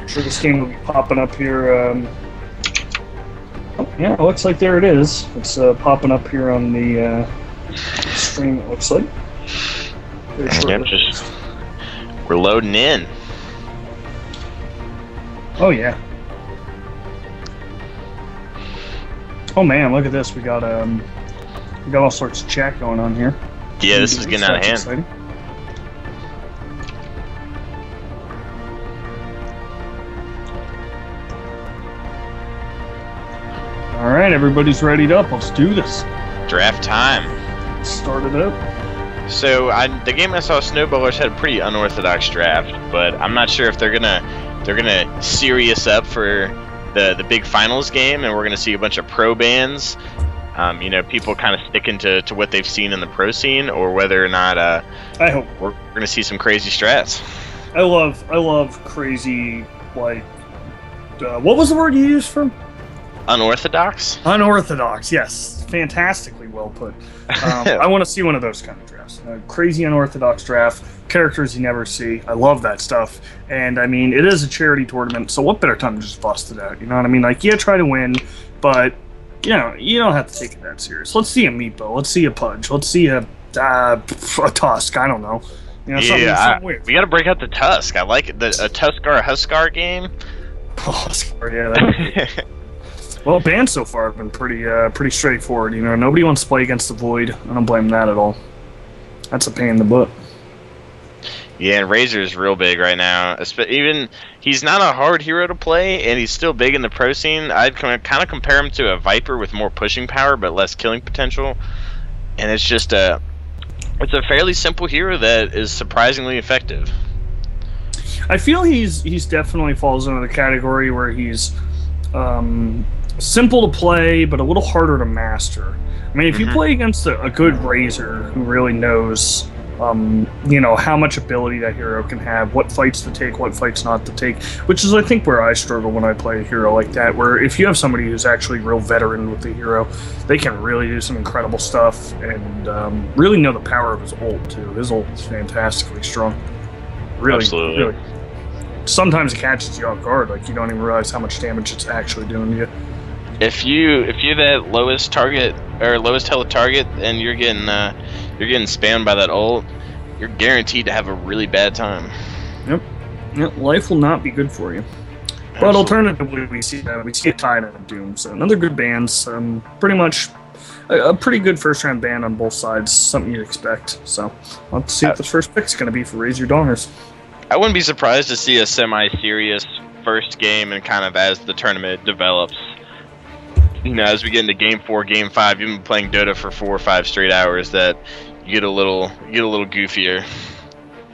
sure this game will be popping up here. Yeah, it looks like there it is. It's popping up here on the stream, it looks like. Yep, we're loading in. Oh, yeah. Oh, man, look at this. We got all sorts of chat going on here. Yeah, this is getting out of hand. Exciting. All right, everybody's readied up. Let's do this. Draft time. Let's start it up. So the game I saw, Snowballers had a pretty unorthodox draft, but I'm not sure if they're gonna serious up for the big finals game, and we're gonna see a bunch of pro bans. People kind of sticking to what they've seen in the pro scene, or whether or not I hope we're gonna see some crazy strats. I love crazy, like what was the word you used for? Unorthodox? Unorthodox, yes. Fantastically well put. I want to see one of those kind of drafts. A crazy unorthodox draft, characters you never see. I love that stuff. And, I mean, it is a charity tournament, so what better time to just bust it out? You know what I mean? Like, yeah, try to win, but, you don't have to take it that serious. Let's see a Meepo. Let's see a Pudge. Let's see a Tusk. I don't know. Something weird. We got to break out the Tusk. I like it. A Tuskar Huskar game. Oh, Huskar, yeah. Well, bans so far have been pretty straightforward. Nobody wants to play against the Void. I don't blame that at all. That's a pain in the butt. Yeah, and Razor's real big right now. Even he's not a hard hero to play, and he's still big in the pro scene. I'd kind of compare him to a Viper with more pushing power but less killing potential. And it's just it's a fairly simple hero that is surprisingly effective. I feel he's definitely falls into the category where he's simple to play, but a little harder to master. I mean, if you play against a good Razor who really knows, how much ability that hero can have, what fights to take, what fights not to take, which is, I think, where I struggle when I play a hero like that, where if you have somebody who's actually real veteran with the hero, they can really do some incredible stuff and really know the power of his ult, too. His ult is fantastically strong. Really, absolutely. Really. Sometimes it catches you off guard, like you don't even realize how much damage it's actually doing to you. If you're that lowest target or lowest health target and you're getting spammed by that ult, you're guaranteed to have a really bad time. Yep, life will not be good for you. Absolutely. But alternatively, we see a Tide and a Doom. So another good bans. Pretty much a pretty good first round ban on both sides. Something you'd expect. So let's see what the first pick's going to be for Raise Your Dongers. I wouldn't be surprised to see a semi-serious first game, and kind of as the tournament develops. As we get into Game 4, Game 5, you've been playing Dota for 4 or 5 straight hours, that you get a little goofier.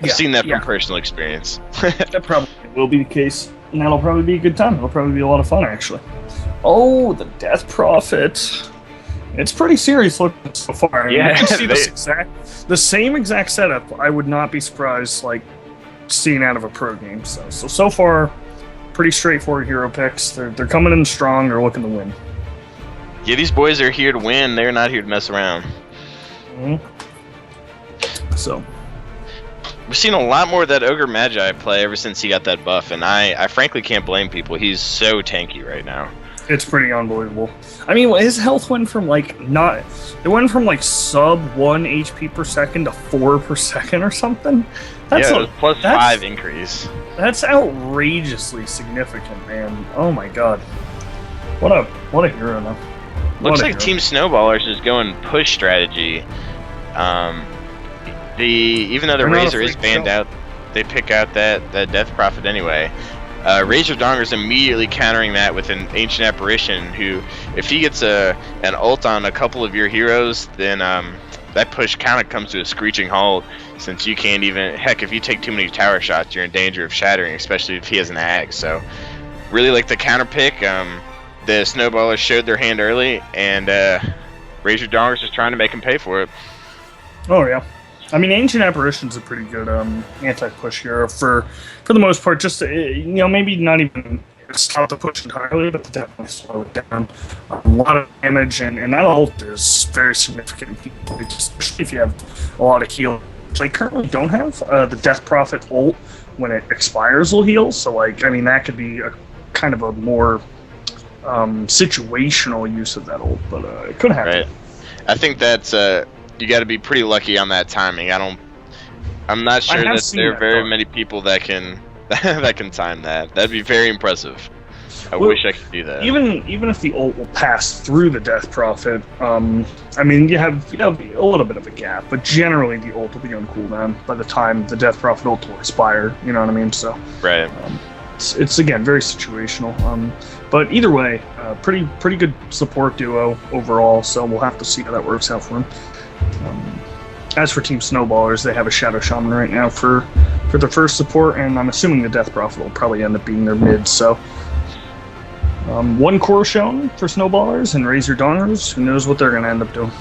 I've seen that from personal experience. That probably will be the case, and that'll probably be a good time. It'll probably be a lot of fun, actually. Oh, the Death Prophet. It's pretty serious looking so far. Yeah, you can see the same exact setup. I would not be surprised, seeing out of a pro game. So far, pretty straightforward hero picks. They're coming in strong. They're looking to win. Yeah, these boys are here to win. They're not here to mess around. So we've seen a lot more of that Ogre Magi play ever since he got that buff, and I frankly can't blame people. He's so tanky right now. It's pretty unbelievable. I mean, his health went from sub 1 HP per second to 4 per second or something. That's it was +5 increase. That's outrageously significant, man. Oh my god. What a hero though. Looks like Team Snowballers is going push strategy. Even though the Razor is banned out, they pick out that Death Prophet anyway. Razor Donger's immediately countering that with an Ancient Apparition, who, if he gets an ult on a couple of your heroes, then that push kind of comes to a screeching halt, since you can't even... Heck, if you take too many tower shots, you're in danger of shattering, especially if he has an ag. So, really like the counter pick. The Snowballers showed their hand early, and Razor Donger's just trying to make him pay for it. Oh, yeah. I mean, Ancient Apparition's a pretty good anti-push hero for the most part. Just maybe not even stop the push entirely, but to definitely slow it down. A lot of damage, and that ult is very significant, especially if you have a lot of heal, which I currently don't have. The Death Prophet ult when it expires will heal. So like, I mean, that could be a kind of a more situational use of that ult, but it could happen. Right. I think that's you got to be pretty lucky on that timing. I'm not sure that there are very many people that can that can time that. That'd be very impressive. I wish I could do that. Even if the ult will pass through the Death Prophet, I mean, you have a little bit of a gap, but generally the ult will be on cooldown by the time the Death Prophet ult will expire. You know what I mean? So right. It's again very situational. But either way, pretty good support duo overall. So we'll have to see how that works out for them. As for Team Snowballers, they have a Shadow Shaman right now for their first support, and I'm assuming the Death Prophet will probably end up being their mid. So. One core shown for Snowballers and Razor Dawners. Who knows what they're going to end up doing?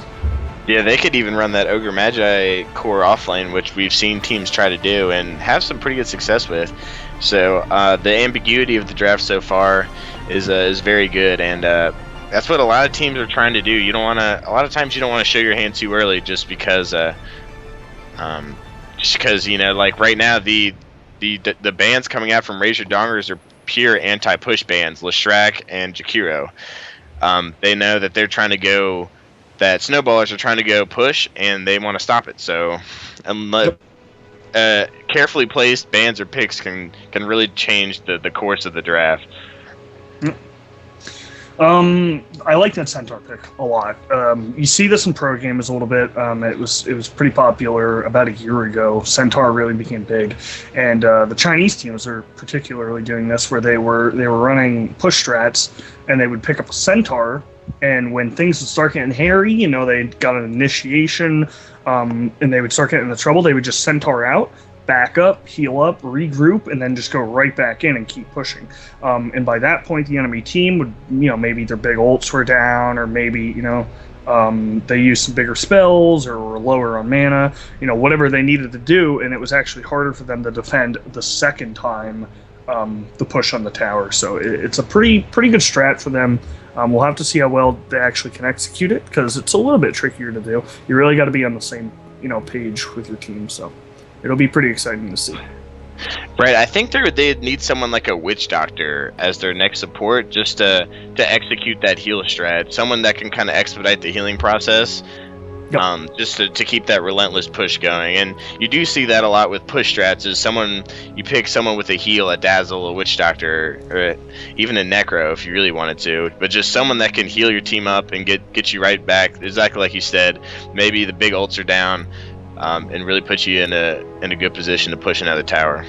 Yeah, they could even run that Ogre Magi core offlane, which we've seen teams try to do and have some pretty good success with. So the ambiguity of the draft so far is very good, and that's what a lot of teams are trying to do. You don't want to. A lot of times you don't want to show your hand too early, just because you know, like right now the bans coming out from Razor Dongers are pure anti-push bans, Leshrac and Jakiro. They know that they're trying to go, that Snowballers are trying to go push, and they want to stop it. So, carefully placed bans or picks can really change the course of the draft. I like that Centaur pick a lot. You see this in pro games a little bit. It was pretty popular about a year ago. Centaur really became big, and the Chinese teams are particularly doing this, where they were running push strats, and they would pick up a Centaur, and when things would start getting hairy, you know, they got an initiation, and they would start getting into trouble, they would just Centaur out, back up, heal up, regroup, and then just go right back in and keep pushing. And by that point, the enemy team would, you know, maybe their big ults were down, or maybe, you know, they used some bigger spells or were lower on mana, you know, whatever they needed to do, and it was actually harder for them to defend the second time the push on the tower. So it's a pretty good strat for them. We'll have to see how well they actually can execute it, because it's a little bit trickier to do. You really got to be on the same, you know, page with your team. So it'll be pretty exciting to see. Right, I think they need someone like a Witch Doctor as their next support, just to execute that heal strat. Someone that can kind of expedite the healing process, just to keep that relentless push going. And you do see that a lot with push strats. Is you pick someone with a heal, a Dazzle, a Witch Doctor, or even a Necro if you really wanted to, but just someone that can heal your team up and get you right back. Exactly like you said. Maybe the big ults are down. And really put you in a good position to push another tower.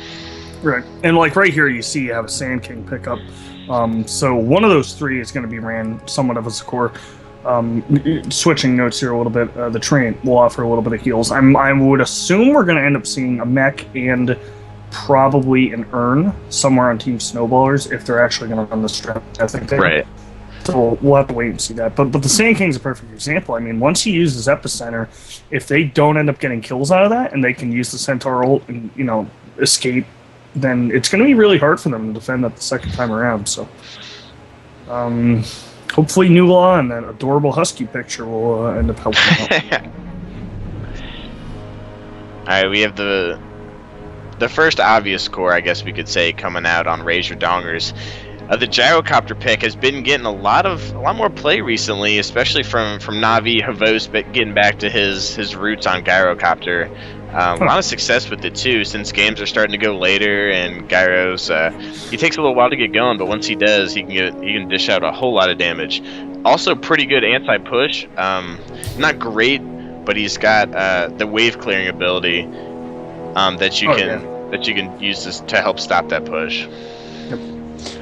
Right, and like right here, you see you have a Sand King pickup. So one of those three is going to be ran somewhat of as a core. Switching notes here a little bit, the Train will offer a little bit of heals. I would assume we're going to end up seeing a mech and probably an Urn somewhere on Team Snowballers if they're actually going to run this draft. I think right. So we'll have to wait and see that. But the Sand King's a perfect example. I mean, once he uses Epicenter, if they don't end up getting kills out of that, and they can use the Centaur ult and, you know, escape, then it's going to be really hard for them to defend that the second time around. So hopefully Newlaw and that adorable Husky picture will end up helping out. All right, we have the first obvious score, I guess we could say, coming out on Razor Dongers. The Gyrocopter pick has been getting a lot more play recently, especially from Navi Havos, but getting back to his roots on Gyrocopter. A lot of success with it too, since games are starting to go later, and Gyros he takes a little while to get going, but once he does, he can dish out a whole lot of damage. Also, pretty good anti-push. Not great, but he's got the wave clearing ability that you can use to help stop that push. Yep.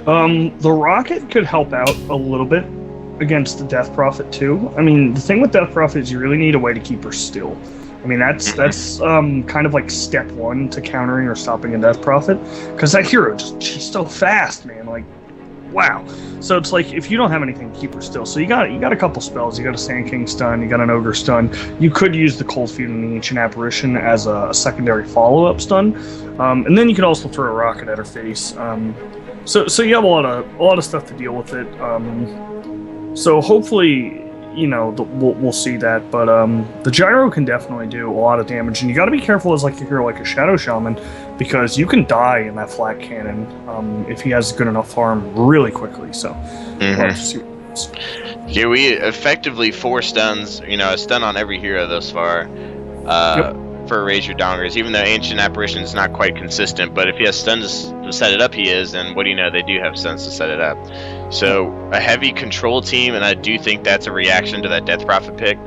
The Rocket could help out a little bit against the Death Prophet too. I mean, the thing with Death Prophet is you really need a way to keep her still. I mean, that's kind of like step one to countering or stopping a Death Prophet, because that hero she's so fast, man. Like, wow. So it's like, if you don't have anything to keep her still, so you got a couple spells. You got a Sand King stun, you got an Ogre stun. You could use the Cold Feet and the Ancient Apparition as a secondary follow-up stun, and then you could also throw a rocket at her face. So you have a lot of stuff to deal with it. So hopefully, we'll see that. But the gyro can definitely do a lot of damage, and you got to be careful as like a hero like a Shadow Shaman, because you can die in that flat cannon if he has good enough farm really quickly. So we'll have to see what happens. Yeah, we effectively 4 stuns, a stun on every hero thus far for Razor Dongers, even though Ancient Apparition is not quite consistent. But if he has stuns to set it up, he is, and what do you know, they do have stuns to set it up. So a heavy control team, and I do think that's a reaction to that Death Prophet pick,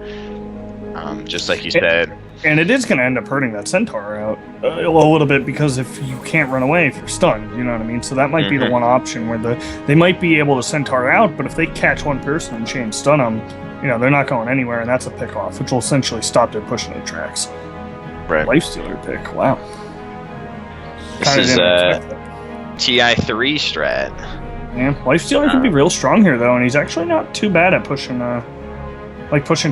just like you said. And it is going to end up hurting that Centaur out a little bit, because if you can't run away if you're stunned, you know what I mean? So that might be the one option where they might be able to Centaur out, but if they catch one person and chain stun them, they're not going anywhere, and that's a pick off, which will essentially stop their pushing the tracks. Right. Lifestealer pick, wow. This is TI3 strat. Yeah, Lifestealer can be real strong here though, and he's actually not too bad at pushing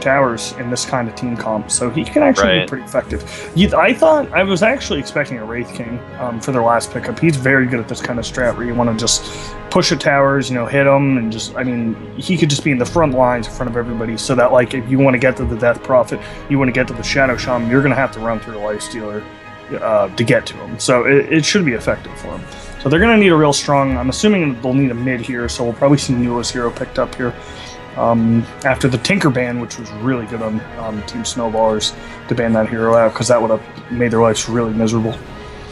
towers in this kind of team comp, so he can actually be pretty effective. I was actually expecting a Wraith King for their last pickup. He's very good at this kind of strat where you want to just push at towers, hit them, and he could just be in the front lines in front of everybody, so that like if you want to get to the Death Prophet, you want to get to the Shadow Shaman, you're going to have to run through the Lifestealer to get to him. So it should be effective for him. So they're going to need a real strong, I'm assuming they'll need a mid here, so we'll probably see Nula's hero picked up here. After the Tinker ban, which was really good on Team Snowballers to ban that hero out, because that would have made their lives really miserable.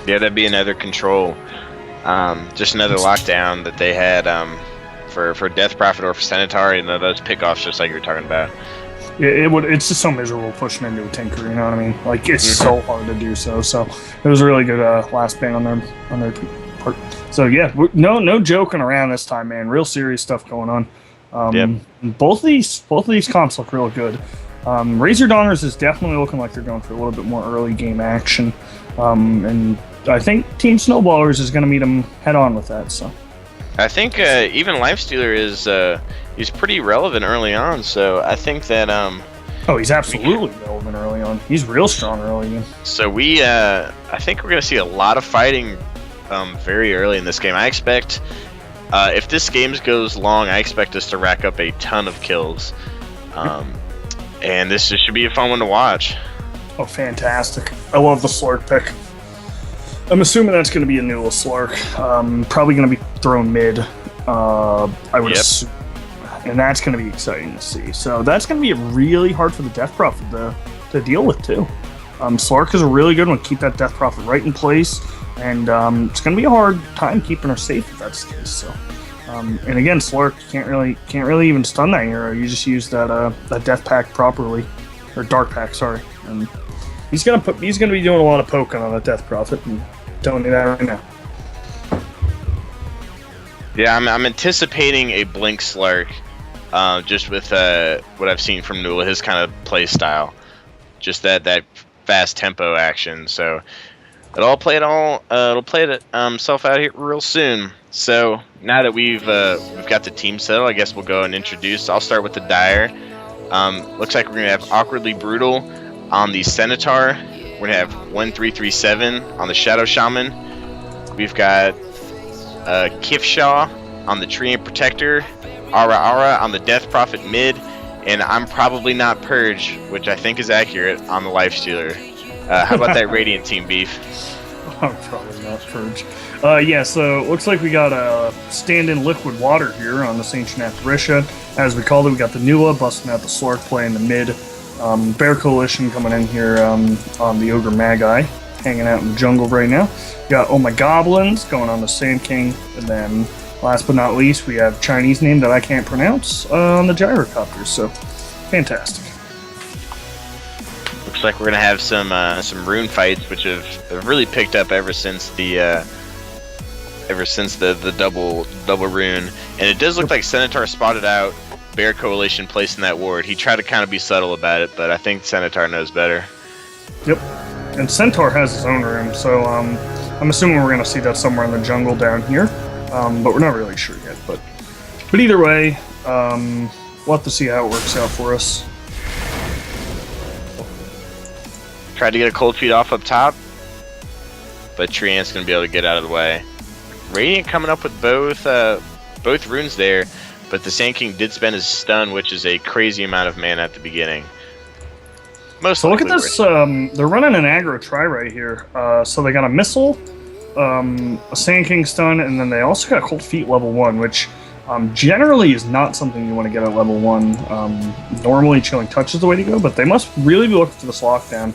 Yeah, that'd be another control, just another lockdown that they had for Death Prophet or for Centaur, and those pickoffs just like you were talking about. Yeah, it's just so miserable pushing into a Tinker, you know what I mean? Like, it's so hard to do so. So it was a really good last ban on their part. So yeah, no joking around this time, man. Real serious stuff going on. Both of these comps look real good. Razor Dongers is definitely looking like they're going for a little bit more early game action, and I think Team Snowballers is going to meet them head on with that. So I think even Lifestealer is pretty relevant early on. So I think that he's absolutely relevant early on. He's real strong early on. So I think we're going to see a lot of fighting very early in this game. I expect. If this game goes long, I expect us to rack up a ton of kills. And this should be a fun one to watch. Oh, fantastic. I love the Slurk pick. I'm assuming that's going to be a Nula Slurk. Probably going to be thrown mid, I would assume. And that's going to be exciting to see. So that's going to be really hard for the Death Prophet to deal with, too. Slurk is a really good one. Keep that Death Prophet right in place. And it's going to be a hard time keeping her safe if that's the case. So, and again, Slurk can't really even stun that hero. You just use that Death Pack properly, or Dark Pack, sorry. And he's gonna be doing a lot of poking on that Death Prophet, and telling you that right now. Yeah, I'm anticipating a Blink Slurk, just with what I've seen from Nula, his kind of play style, just that fast tempo action. So. It'll play itself out here real soon. So now that we've got the team settled, I guess we'll go and introduce. I'll start with the Dire. Looks like we're gonna have Awkwardly Brutal on the Centaur. We're gonna have 1337 on the Shadow Shaman. We've got Kifshaw on the Treant Protector, Ara on the Death Prophet mid, and I'm probably not Purge, which I think is accurate, on the Lifestealer. How about that Radiant team, Beef? I'm probably not Purge. Yeah, so it looks like we got a stand-in Liquid Water here on this Ancient Apparition. As we called it, we got the Nula busting out the Slurk play in the mid. Bear Coalition coming in here on the Ogre Magi, hanging out in the jungle right now. We got Oh My Goblins going on the Sand King, and then last but not least, we have Chinese name that I can't pronounce on the Gyrocopters. So, fantastic. Looks like we're gonna have some rune fights, which have really picked up ever since the double rune, and it does look like Centaur spotted out Bear Coalition placing that ward. He tried to kind of be subtle about it, but I think Centaur knows better. Yep, and Centaur has his own rune, so I'm assuming we're gonna see that somewhere in the jungle down here, but we're not really sure yet. But either way, we'll have to see how it works out for us. Tried to get a cold feet off up top, but Treant's gonna be able to get out of the way. Radiant coming up with both runes there. but the Sand King did spend his stun, which is a crazy amount of mana at the beginning. So look at this. They're running an aggro try right here. So they got a missile, a Sand King stun, and then they also got Cold Feet level 1, which generally is not something you want to get at level 1. Normally Chilling Touch is the way to go, but they must really be looking for this lockdown.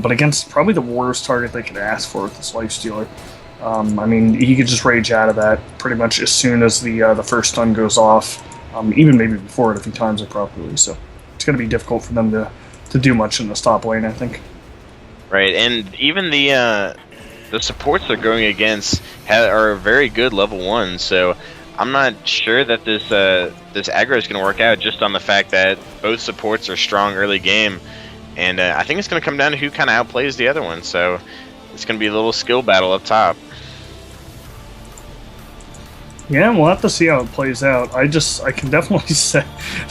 But against probably the worst target they could ask for with this Lifestealer. I mean, he could just rage out of that pretty much as soon as the first stun goes off, even maybe before it if he times it properly. So it's going to be difficult for them to do much in the top lane, I think. Right, and even the supports they're going against are very good level 1, so I'm not sure that this aggro is going to work out just on the fact that both supports are strong early game, and I think it's going to come down to who kind of outplays the other one, so it's going to be a little skill battle up top. Yeah, we'll have to see how it plays out. I can definitely say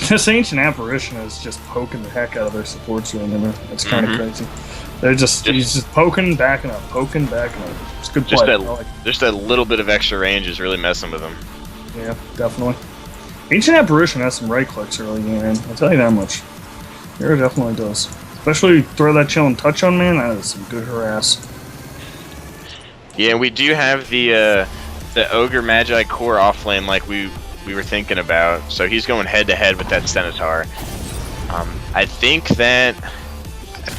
this Ancient Apparition is just poking the heck out of their supports right now. It's kind of crazy. He's just poking, backing up, poking, backing up. It's good play. Just a little bit of extra range is really messing with him. Yeah, definitely. Ancient Apparition has some right clicks early game, man. I'll tell you that much. It definitely does. Especially throw that Chilling Touch on, man. That is some good harass. Yeah, we do have the Ogre Magi core offlane like we were thinking about, so he's going head to head with that Centaur. I feel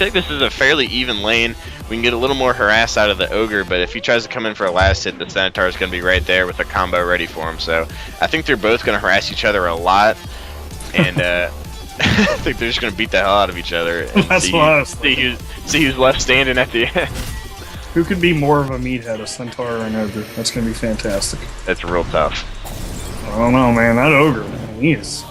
like this is a fairly even lane. We can get a little more harass out of the Ogre, but if he tries to come in for a last hit, the Centaur is going to be right there with a combo ready for him. So I think they're both going to harass each other a lot, and I think they're just going to beat the hell out of each other. And That's what I was thinking. See who's left standing at the end. Who could be more of a meathead, a Centaur or an Ogre? That's going to be fantastic. That's real tough. I don't know, man. That Ogre, man, he is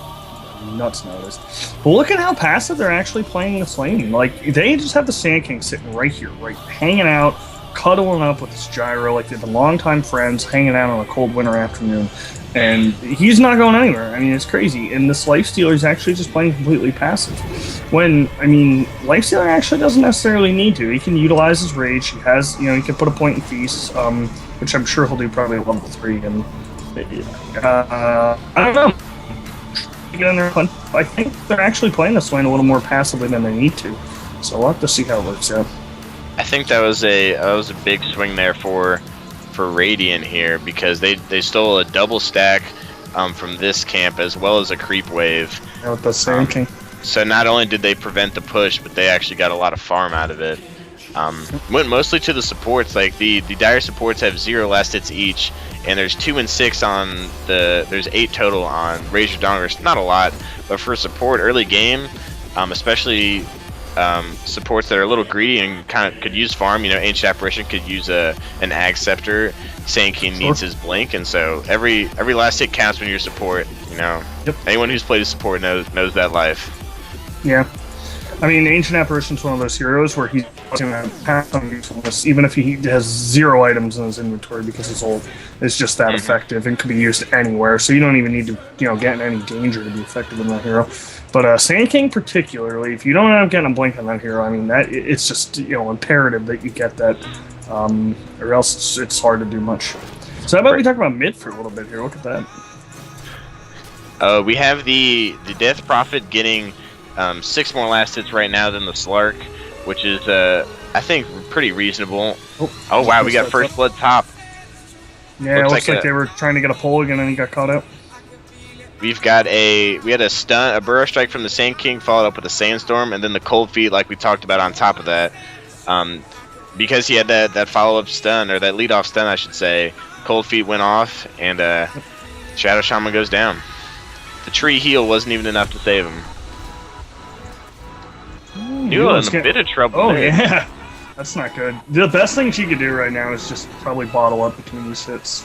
nuts nowadays. But look at how passive they're actually playing this lane. Like, they just have the Sand King sitting right here, right, hanging out, cuddling up with this Gyro, like they've been longtime friends, hanging out on a cold winter afternoon. And he's not going anywhere. I mean, it's crazy. And this Lifestealer is actually just playing completely passive. When, I mean, Lifestealer actually doesn't necessarily need to. He can utilize his rage. He has, he can put a point in feast, which I'm sure he'll do probably at level 3. And I don't know. Get in there, I think they're actually playing this lane a little more passively than they need to. So we'll have to see how it works out. I think that was a big swing there for Radiant here, because they stole a double stack from this camp as well as a creep wave. Yeah, with the Sand King. So not only did they prevent the push, but they actually got a lot of farm out of it. Went mostly to the supports. Like the dire supports have 0 last hits each, and there's 2 and 6 on there's 8 total on Razor Dongers. Not a lot, but for support early game, especially supports that are a little greedy and kind of could use farm. Ancient Apparition could use an Ag Scepter. Sand King needs his blink, and so every last hit counts when you're support. Yep. Anyone who's played a support knows that life. Yeah. I mean, Ancient Apparition's one of those heroes where he's going to pass on usefulness, even if he has 0 items in his inventory, because his ult is just that effective and could be used anywhere. So you don't even need to, get in any danger to be effective in that hero. But Sand King particularly, if you don't end up getting a blink on that hero, I mean, it's just imperative that you get that, or else it's hard to do much. So how about we talk about mid for a little bit here? Look at that. We have the Death Prophet getting 6 more last hits right now than the Slark, which is, I think, pretty reasonable. Oh wow, we got First Blood top. Yeah, looks like they were trying to get a pull again and he got caught out. We had a stun, a Burrow Strike from the Sand King, followed up with a Sandstorm, and then the Cold Feet, like we talked about on top of that. Because he had that follow-up stun, or that lead-off stun, I should say, Cold Feet went off, and Shadow Shaman goes down. The tree heal wasn't even enough to save him. Newell in a bit of trouble. Oh, yeah. That's not good. The best thing she could do right now is just probably bottle up between these hits.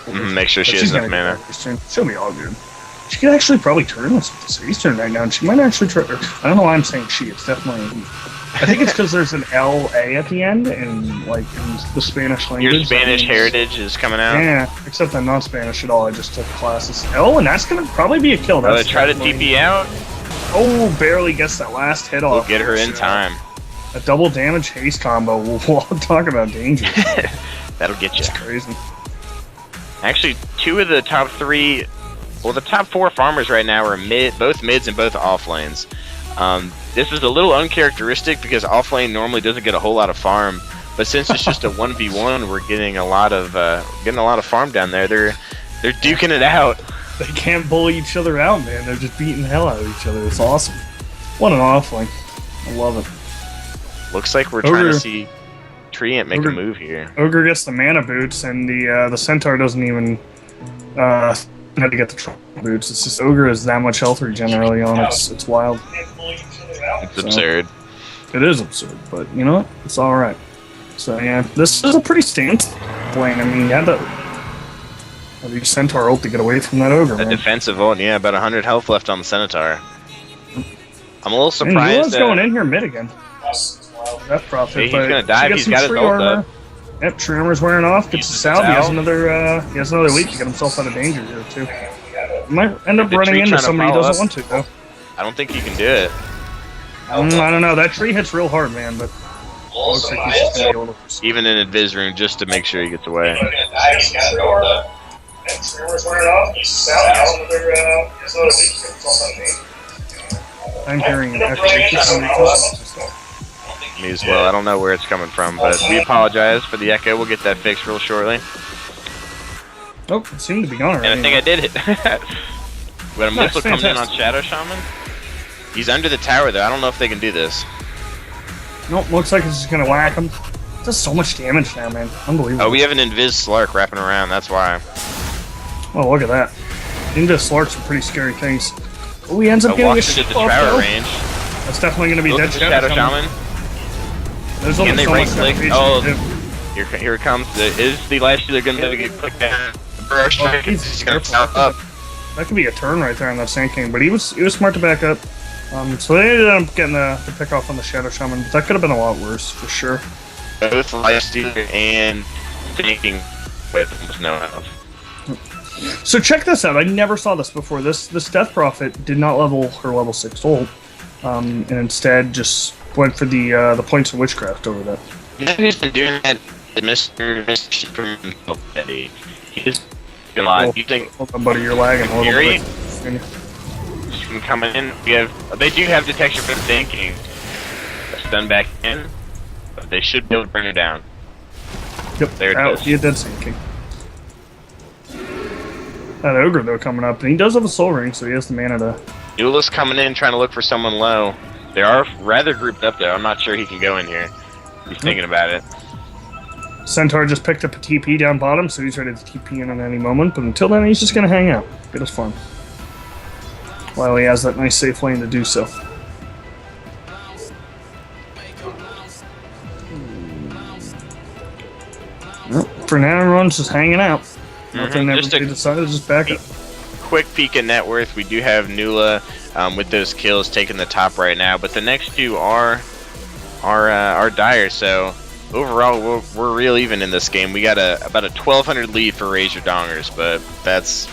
And, make sure she has enough mana. She'll be all good. She could actually probably turn this with the Series turn right now, and she might actually try. I don't know why I'm saying she. It's definitely. I think it's because there's an LA at the end, and like in the Spanish language. Your Spanish heritage is coming out. Yeah, except I'm not Spanish at all. I just took classes. Oh, and that's gonna probably be a kill. They try to TP out. Oh, barely gets that last hit off. We'll get her in time. A double damage haste combo. We'll talk about danger. That'll get you. It's crazy. Actually, 2 of the top 3 Well, the top 4 farmers right now are both mids and both off lanes. This is a little uncharacteristic because off lane normally doesn't get a whole lot of farm, but since it's just a 1v1, we're getting a lot of farm down there. They're duking it out. They can't bully each other out, man. They're just beating the hell out of each other. It's awesome. What an off lane. I love it. Looks like we're trying to see Treant make a move here. Ogre gets the mana boots, and the Centaur doesn't even know to get the trouble boots. It's just Ogre is that much health regen early on. It's wild. It's absurd. It is absurd, but you know what? It's all right. So yeah, this is a pretty stance lane. I mean, you had to use Centaur ult to get away from that Ogre. A defensive ult, yeah, about 100 health left on the Centaur. I'm a little surprised. He's going in here mid again. That profit. He's gonna dive. He's got his ult up. Yep, tree armor's wearing off. Gets the salve. He has another week to get himself out of danger here too. He might end up running into somebody he doesn't want to though. I don't think he can do it. I don't know. That tree hits real hard, man. But looks like he's just gonna be able to. Even in Invis rune, just to make sure he gets away. I'm hearing an echo. Me as well. I don't know where it's coming from, but we apologize for the echo. We'll get that fixed real shortly. Oh, it seemed to be gone already. And I think I did it. We got a missile coming in on Shadow Shaman. He's under the tower though. I don't know if they can do this. Nope, looks like it's just gonna whack him. It does so much damage now, man. Unbelievable. Oh, we have an Invis Slark wrapping around. That's why. Oh, look at that. Invis Slarks are pretty scary things. Oh, he ends up getting a into the tower range. That's definitely gonna be dead Shadow Shaman. There's only so much click? Oh, here it comes. Is the last stealer going to get clicked down? He's going to pop up. That could be a turn right there on that Sand King, but he was smart to back up. So they ended up getting the pick off on the Shadow Shaman, but that could have been a lot worse for sure. Both last stealer and thinking with almost no health. So check this out. I never saw this before. This Death Prophet did not level her level 6 ult, and instead just went for the points of witchcraft over that. You know who's been doing that? Mr. Superman. He's been live. You think? Hold on, buddy, you're lagging a little bit. She's coming in. They do have detection for the Sand King. Stun back in, but they should be able to bring her down. Yep. There it is. He had dead Sand King. That Ogre though coming up, and he does have a soul ring, so he has the mana to. Duelist coming in, trying to look for someone low. They are rather grouped up there. I'm not sure he can go in here. He's thinking about it. Centaur just picked up a TP down bottom, so he's ready to TP in at any moment. But until then, he's just going to hang out. Get his farm. While he has that nice safe lane to do so. Well, for now, everyone's just hanging out. Nothing ever decided to just back up. Quick peek at net worth. We do have Nula with those kills taking the top right now, but the next two are dire. So overall, we're real even in this game. We got about a 1,200 lead for Razor Dongers, but that's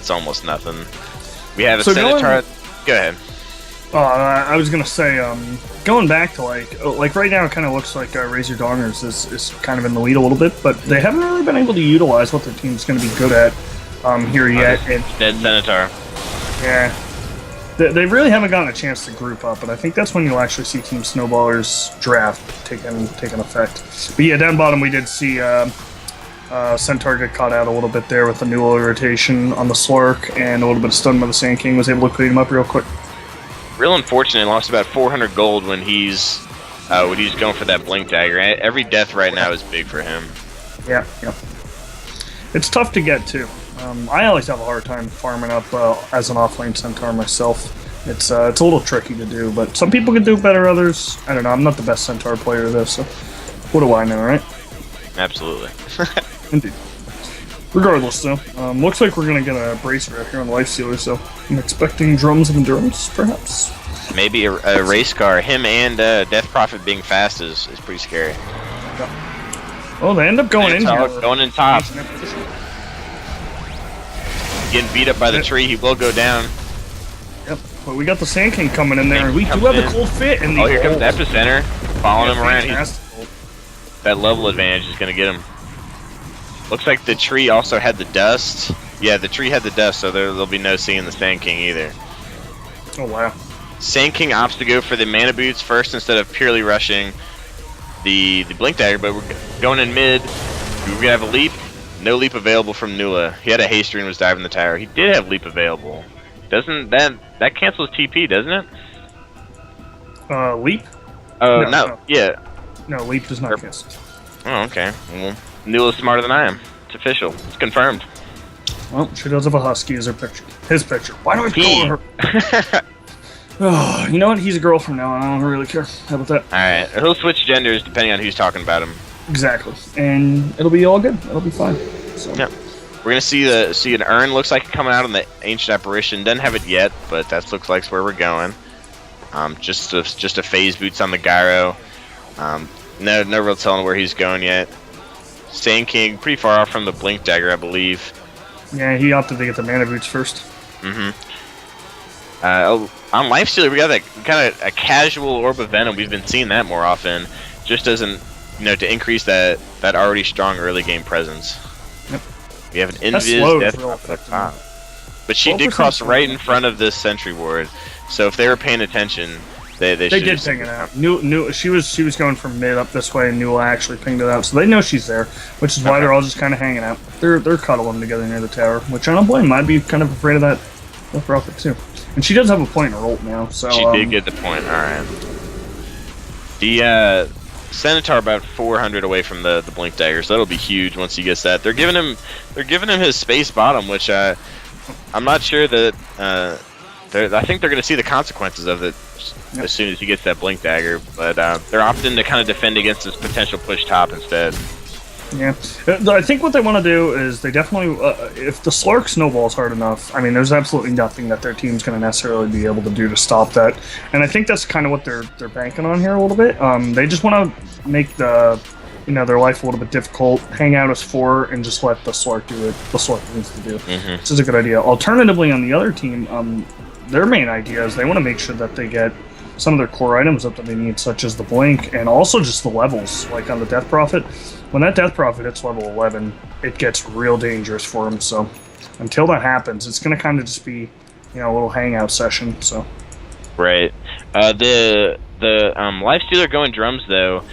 almost nothing. We have a Centaur. Go ahead. I was gonna say, going back to like right now, it kind of looks like Razor Dongers is kind of in the lead a little bit, but they haven't really been able to utilize what their team's going to be good at here yet. Dead Centaur. Yeah, they really haven't gotten a chance to group up, and I think that's when you'll actually see Team Snowballer's draft taking effect. But yeah, down bottom we did see Centaur get caught out a little bit there with the new rotation on the Slark, and a little bit of stun by the Sand King. Was able to clean him up real quick. Real unfortunate. Lost about 400 gold when he's going for that blink dagger. Every death right now is big for him. Yeah. It's tough to get to. I always have a hard time farming up as an offlane Centaur myself. It's a little tricky to do, but some people can do it better. Others, I don't know. I'm not the best Centaur player though, so what do I know, right? Absolutely. Indeed. Regardless, though, looks like we're going to get a bracer out here on the Lifestealer, so I'm expecting drums of endurance, perhaps. Maybe a race car. Him and Death Prophet being fast is pretty scary. Yeah. Oh, they end up going in here. Going in top. Getting beat up by the tree, he will go down. Yep, but we got the Sand King coming in there, and we do have the cold fit in the here comes Epicenter, following him around. Fantastic. That level advantage is going to get him. Looks like the tree also had the dust, Yeah, the tree had the dust, so there'll be no seeing the Sand King either. Oh, wow. Sand King opts to go for the mana boots first instead of purely rushing the Blink Dagger, but we're going in mid. We're going to have a leap. No leap available from Nula. He had a haster and was diving the tower. He did have leap available. Doesn't that cancels TP, doesn't it? Leap? No. Yeah. No, leap does not cancel. Oh, okay. Well, Nula's smarter than I am. It's official. It's confirmed. Well, she does have a husky as her picture. His picture. Why do I call her? Oh, you know what? He's a girl from now on. I don't really care. How about that? Alright. He'll switch genders depending on who's talking about him. Exactly. And it'll be all good. It'll be fine. So. Yeah. We're gonna see an urn. Looks like coming out on the Ancient Apparition. Doesn't have it yet, but that looks like where we're going. Just a phase boots on the Gyro. No real telling where he's going yet. Sand King pretty far off from the Blink Dagger, I believe. Yeah, he opted to get the mana boots first. On Lifestealer, we got that kind of a casual Orb of Venom. We've been seeing that more often. Just doesn't, to increase that already strong early game presence. Yep. We have an Invis Death Prophet up top. But she did cross right in front of this Sentry Ward. So if they were paying attention, they did ping it out. She was going from mid up this way, and Newell actually pinged it out. So they know she's there, which is why they're all just kind of hanging out. They're cuddling together near the tower, which I don't blame. I'd be kind of afraid of that Prophet too. And she does have a point in her ult now, so she did get the point. All right. The Centaur about 400 away from the Blink Dagger, so that'll be huge once he gets that. They're giving him his space bottom, which I'm not sure that I think they're going to see the consequences of it as soon as he gets that Blink Dagger, but they're opting to kind of defend against this potential push top instead. Yeah, I think what they want to do is they definitely, if the Slark snowballs hard enough, I mean, there's absolutely nothing that their team's going to necessarily be able to do to stop that, and I think that's kind of what they're banking on here a little bit. They just want to make their life a little bit difficult, hang out as 4, and just let the Slark do what the Slark needs to do. Which is a good idea. Alternatively, on the other team, their main idea is they want to make sure that they get some of their core items up that they need, such as the Blink, and also just the levels, like on the Death Prophet. When that Death Prophet hits level 11, it gets real dangerous for him, so until that happens, it's going to kind of just be, a little hangout session, so. Right. The Lifestealer going drums, though,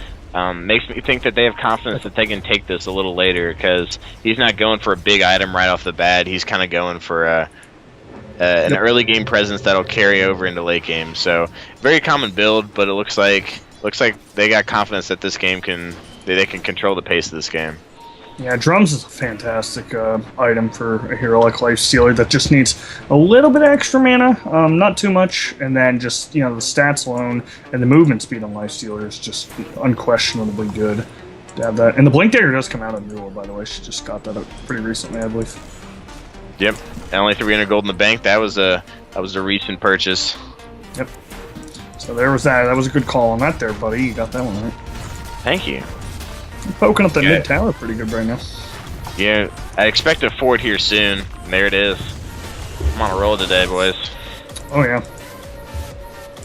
makes me think that they have confidence that they can take this a little later, because he's not going for a big item right off the bat. He's kind of going for an early game presence that'll carry over into late game. So very common build, but it looks like they got confidence that this game they can control the pace of this game. Yeah, drums is a fantastic item for a hero like Lifestealer that just needs a little bit of extra mana, not too much, and then just the stats alone and the movement speed on Lifestealer is just unquestionably good to have that. And the Blink Dagger does come out of Newell, by the way. She just got that up pretty recently, I believe. Yep, and only 300 gold in the bank. That was a recent purchase. Yep. So there was that. That was a good call on that there, buddy. You got that one right. Thank you. I'm poking up the mid tower pretty good right now. Yeah, I expect a fort here soon. And there it is. I'm on a roll today, boys. Oh yeah.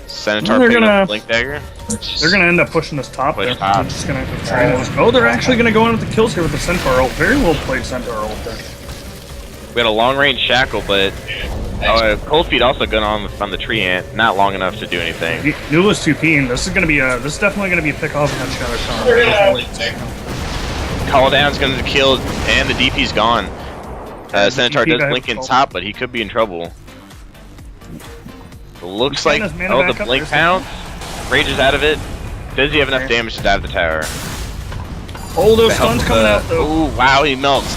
Centaur picking up Blink Dagger. They're gonna end up pushing this top there. Top. They're just gonna try they're actually gonna go in with the kills here with the Centaur ult. Very well played Centaur ult there. We had a long range shackle, but Cold Feet also going on the tree ant, not long enough to do anything. Nula's 2P'ing. This is definitely gonna be a pick off of that Shadow. Call Down's gonna kill, and the DP's gone. Centaur does blink in top, but he could be in trouble. Looks like the blink pounce. Rages out of it. Does he have enough damage to dive the tower? Oh, those stuns coming out though. Oh wow, he melts.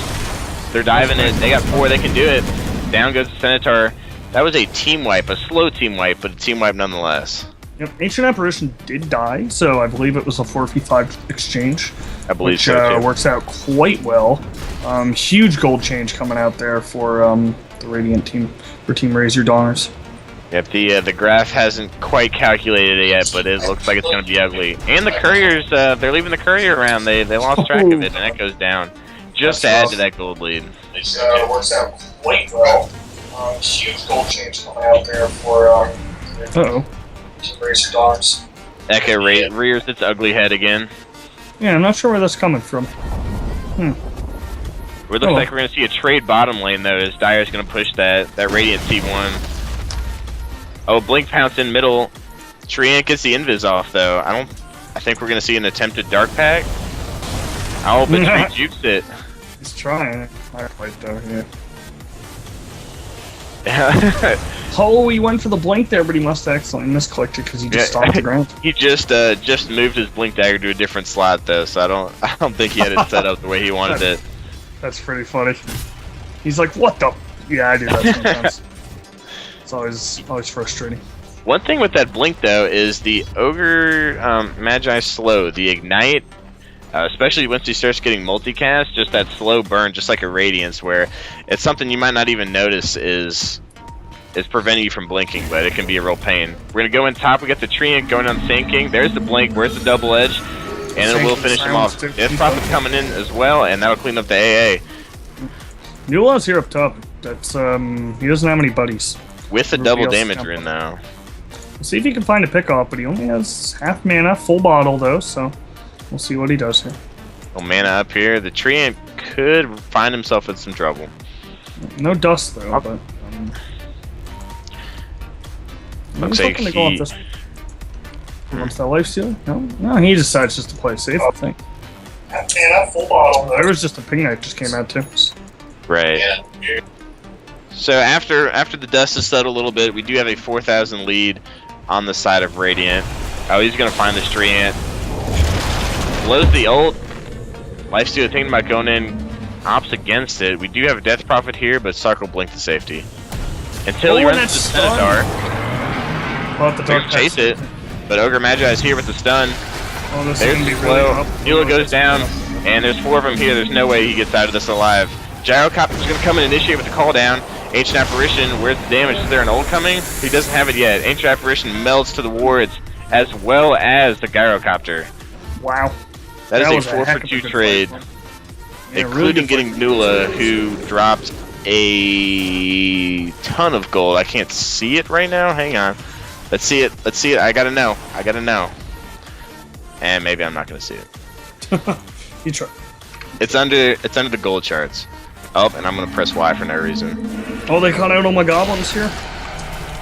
They're diving in. They got 4. They can do it. Down goes the Centaur. That was a team wipe, a slow team wipe, but a team wipe nonetheless. Yep, Ancient Apparition did die, so I believe it was a 4v5 exchange. I believe which, so too. Works out quite well. Huge gold change coming out there for the Radiant team, for Team Raise Your Daughters. Yep, the graph hasn't quite calculated it yet, but it looks like it's going to be ugly. And the couriers, they're leaving the courier around. They lost track of it, and that goes down. Just to add to that gold lead. It works out quite well. Huge gold change coming out there for Raise Your Daughters. Echo rears its ugly head again. Yeah, I'm not sure where that's coming from. It looks like we're going to see a trade bottom lane, though, as Dire's going to push that Radiant T1. Oh, Blink Pounce in middle. Treant gets the invis off, though. I think we're going to see an attempted Dark Pack. Oh, but Tree jukes it. He's trying. Not quite, though, yeah. Oh, he went for the blink there, but he must have accidentally misclicked it because he just stomped the ground. He just moved his blink dagger to a different slot though, so I don't think he had it set up the way he wanted it. That's pretty funny. He's like, "What the?" Yeah, I do that sometimes. It's always frustrating. One thing with that blink though is the Ogre Magi slow, the ignite. Especially once he starts getting multicast, just that slow burn, just like a Radiance, where it's something you might not even notice is preventing you from blinking, but it can be a real pain. We're going to go in top, we got the Treant going on Sand King, there's the blink, where's the double edge, and it will finish him off. Death Prophet coming in as well, and that'll clean up the AA. Newla's here up top. That's he doesn't have any buddies. With the double damage rune though. We'll see if he can find a pickoff, but he only has half mana, full bottle though, so we'll see what he does here. Well, mana up here, the Treant could find himself in some trouble. No dust though, but looks like he go up this wants that life steal? No, he decides just to play safe, I think. Mana, full bottle. There was just a ping that just came out too. Right. Yeah. So after the dust has settled a little bit, we do have a 4,000 lead on the side of Radiant. Oh, he's gonna find this Treant. Blows the ult. Lifesteal thinking about going in, opts against it. We do have a Death Prophet here, but Sark will blink to safety. Until he runs the Centaur. We'll chase it, but Ogre Magi is here with the stun. Oh, there's the slow. Nula goes down, and there's 4 of them here. There's no way he gets out of this alive. Gyrocopter's going to come and initiate with the call down. Ancient Apparition, where's the damage? Is there an ult coming? He doesn't have it yet. Ancient Apparition melts to the wards, as well as the Gyrocopter. Wow. That is a 4-for-2 trade, including getting Nula, who dropped a ton of gold. I can't see it right now. Hang on. Let's see it. Let's see it. I gotta know. I gotta know. And maybe I'm not gonna see it. You try. It's under the gold charts. Oh, and I'm gonna press Y for no reason. Oh, they caught out all my goblins here.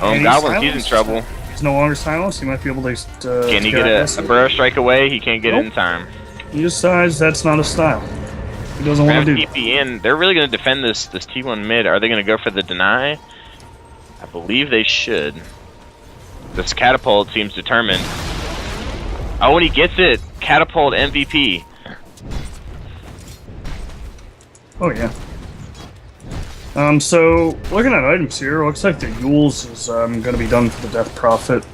Oh, Goblins, he's in trouble. He's no longer silenced. He might be able to. Can he get a Burrow Strike away? He can't get it in time. He decides that's not his style. He doesn't want to do. TP in. They're really gonna defend this T1 mid. Are they gonna go for the deny? I believe they should. This Catapult seems determined. Oh, and he gets it! Catapult MVP. Oh, yeah. So, looking at items here, looks like the Yules is going to be done for the Death Prophet.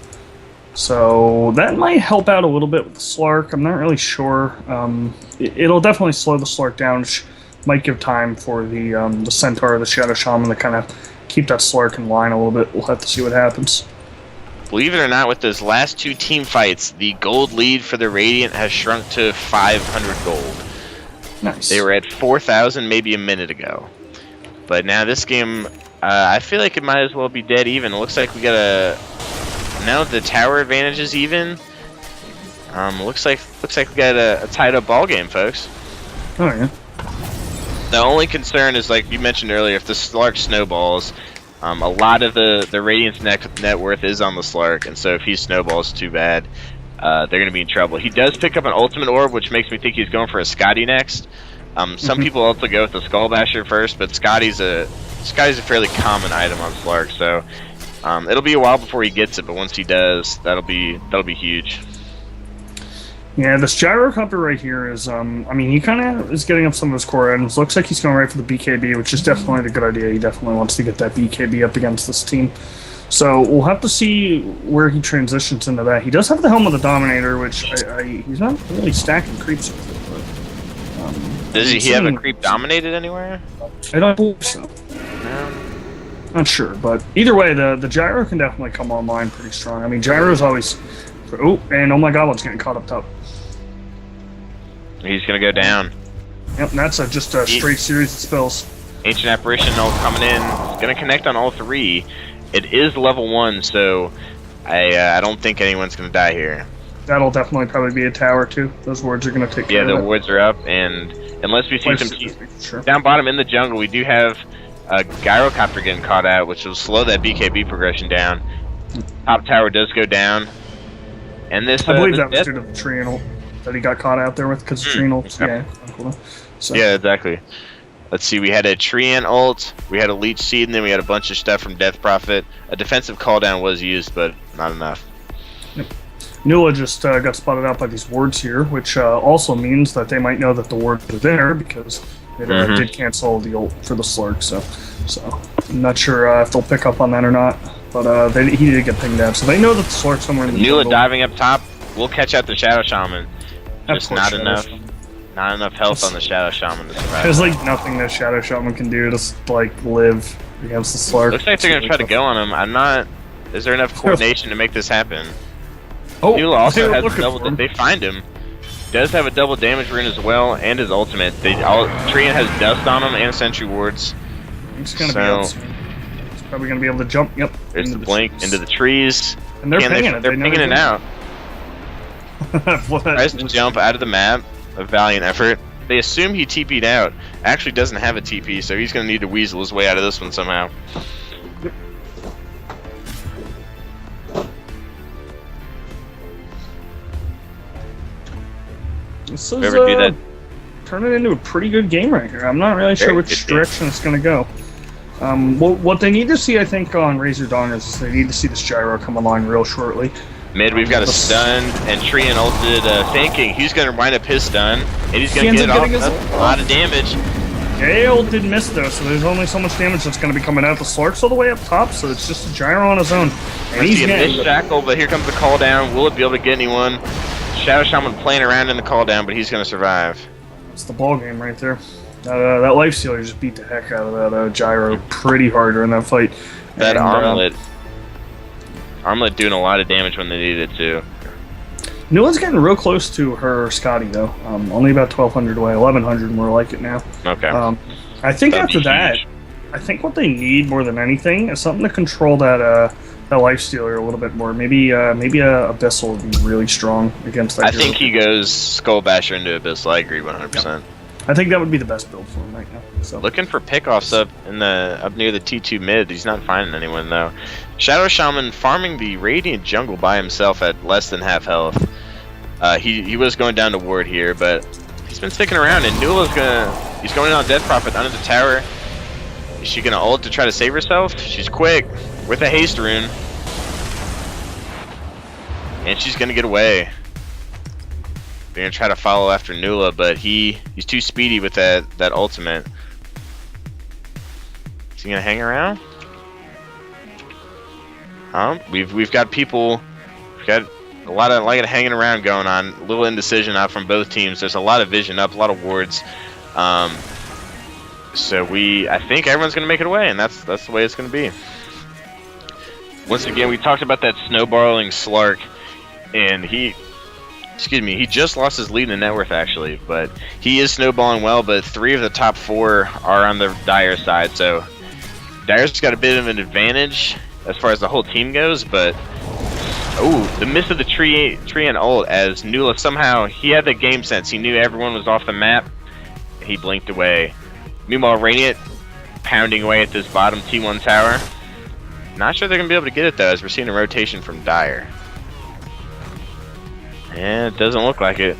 So, that might help out a little bit with the Slark. I'm not really sure. It'll definitely slow the Slark down, which might give time for the Centaur or the Shadow Shaman to kind of keep that Slark in line a little bit. We'll have to see what happens. Believe it or not, with those last 2 team fights, the gold lead for the Radiant has shrunk to 500 gold. Nice. They were at 4,000 maybe a minute ago. But now this game, I feel like it might as well be dead even. It looks like we got now the tower advantage is even. Looks like we got a tied up ball game, folks. Oh yeah. The only concern is, like you mentioned earlier, if the Slark snowballs, a lot of the Radiant's net worth is on the Slark, and so if he snowballs too bad, they're going to be in trouble. He does pick up an Ultimate Orb, which makes me think he's going for a Scotty next. Some people also go with the Skull Basher first, but Scotty's a fairly common item on Slark, so it'll be a while before he gets it, but once he does, that'll be huge. Yeah, this Gyrocopter right here is, I mean, he kind of is getting up some of his core items. Looks like he's going right for the BKB, which is definitely the good idea. He definitely wants to get that BKB up against this team. So we'll have to see where he transitions into that. He does have the Helm of the Dominator, which he's not really stacking creeps with it. But, does he have a creep dominated anywhere? I don't believe so. No. Not sure, but either way, the Gyro can definitely come online pretty strong. I mean, Gyro's always... Oh, and oh my god, what's getting caught up top. He's gonna go down. Yep, and that's just a straight series of spells. Ancient Apparition ult coming in. It's gonna connect on all 3. It is level 1, so I don't think anyone's gonna die here. That'll definitely probably be a tower too. Those wards are gonna take care of it. Yeah, the wards are up, and unless we see some down bottom in the jungle. We do have a gyrocopter getting caught out, which will slow that BKB progression down. Top tower does go down, and this I believe that was due to the tree and ult that he got caught out there with, because tree and ult. Yeah. So. Yeah, exactly. Let's see, we had a Treant ult, we had a Leech Seed, and then we had a bunch of stuff from Death Prophet. A defensive call down was used, but not enough. Yep. Nula just got spotted out by these wards here, which also means that they might know that the ward is there, because it did cancel the ult for the Slurk, so I'm not sure if they'll pick up on that or not, but he did get pinged out, so they know that the Slurk's somewhere in the Nula jungle. diving up top, we'll catch out the Shadow Shaman. Just not enough. Not enough health on the Shadow Shaman to survive. There's like nothing that Shadow Shaman can do to like live against the Slurk. Looks like they're gonna try to go on him. I'm not. Is there enough coordination to make this happen? Oh, Nula also has a double. They find him. Does have a double damage rune as well, and his ultimate. Treant has dust on him and sentry wards. It's gonna be up soon. He's probably gonna be able to jump. Yep. There's the blink into the trees. And they're pinging it. They're pinging it out. Tries to jump out of the map. A valiant effort. They assume he TP'd out. Actually doesn't have a TP, so he's going to need to weasel his way out of this one somehow. This is turning into a pretty good game right here. I'm not really sure which direction it's going to go. What they need to see, I think, on Razor Dongers is they need to see this gyro come along real shortly. Mid, we've got a stun, and Treant ulted Thanking. He's going to wind up his stun, and he's going to get a lot of damage. Gale did miss though, so there's only so much damage that's going to be coming out. The Slurk's all the way up top, so it's just a gyro on his own. And he's getting a shackle, but here comes the call down. Will it be able to get anyone? Shadow Shaman playing around in the call down, but he's going to survive. It's the ball game right there. That Lifestealer just beat the heck out of that gyro pretty hard during that fight. That armlet. Armlet doing a lot of damage when they needed it to. Nula's getting real close to her Scotty though. Only about 1,200 away, 1,100 more like it now. Okay. I think after that, I think what they need more than anything is something to control that Lifestealer a little bit more. Maybe a Abyssal would be really strong against that. I think he goes Skull Basher into Abyssal. I agree 100%. Yep. I think that would be the best build for him right now. So. Looking for pickoffs up near the T2 mid. He's not finding anyone though. Shadow Shaman farming the Radiant jungle by himself at less than half health. He was going down to ward here, but he's been sticking around. And Nula's he's going on Death Prophet under the tower. Is she gonna ult to try to save herself? She's quick with a haste rune, and she's gonna get away. They're gonna try to follow after Nula, but he's too speedy with that ultimate. Is he gonna hang around? We've got people. We've got a lot of hanging around going on. A little indecision out from both teams. There's a lot of vision up, a lot of wards. So I think everyone's gonna make it away, and that's the way it's gonna be. Once again, we talked about that snowballing Slark, and he just lost his lead in net worth actually, but he is snowballing well. But 3 of the top 4 are on the Dire side, so Dire's got a bit of an advantage as far as the whole team goes. But the miss of the Treant ult, as Nula somehow he had the game sense. He knew everyone was off the map. He blinked away. Meanwhile, Radiant pounding away at this bottom T1 tower. Not sure they're gonna be able to get it though, as we're seeing a rotation from Dire. Yeah, it doesn't look like it.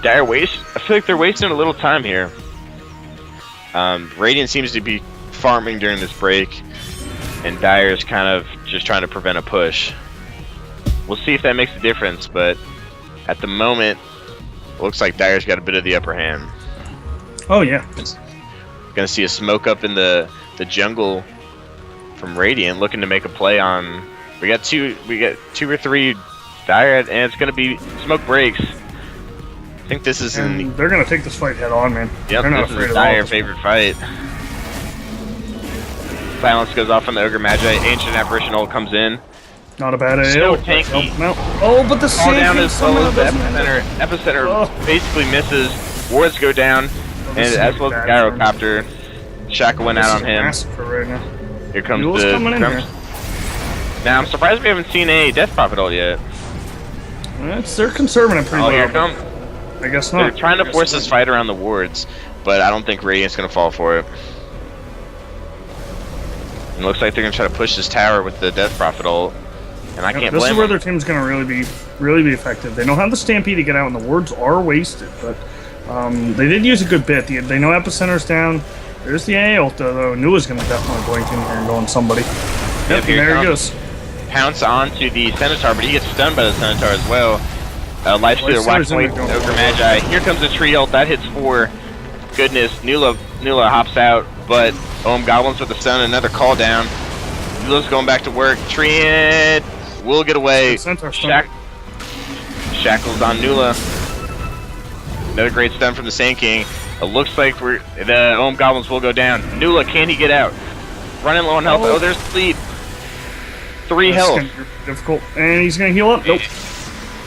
Dire I feel like they're wasting a little time here. Radiant seems to be farming during this break, and Dire's kind of just trying to prevent a push. We'll see if that makes a difference, but at the moment, it looks like Dire's got a bit of the upper hand. Oh yeah. Gonna see a smoke up in the jungle from Radiant, looking to make a play on. We got two or three Dire, and it's gonna be smoke breaks. I think this is they're gonna take this fight head on, man. Yep, they're not this is Dire favorite fight. Silence goes off on the Ogre Magi. Ancient Apparition ult comes in. Not a bad idea. So tanky. Oh, but the fall down as well as the epicenter basically misses. Wards go down, and as well as the gyrocopter. Shackle went out on him. Right now. Here comes the drums. Now I'm surprised we haven't seen a Death Prophet ult yet. They're conserving it pretty well. Here comes. I guess not. They're trying to force this fight around the wards, but I don't think Radiant's going to fall for it. It looks like they're going to try to push this tower with the Death Prophet ult, and I can't blame them. This is where their team's going to really be effective. They don't have the Stampede to get out, and the wards are wasted, but they did use a good bit. They know Epicenter's down. There's the AA ult, though. Nua's going to definitely blink in here and go on somebody. Yep, there he goes. Pounce onto the Centaur, but he gets stunned by the Centaur as well. Lifestealer whacks away Ogre Magi. Here comes the tree ult. That hits 4. Goodness, Nula hops out, but Goblins with the stun, another call down. Nula's going back to work. Treant will get away. Shackles on Nula. Another great stun from the Sand King. It looks like the Goblins will go down. Nula, can he get out? Running low on health. Oh, there's the lead. 3 health. Difficult. And he's going to heal up. Nope.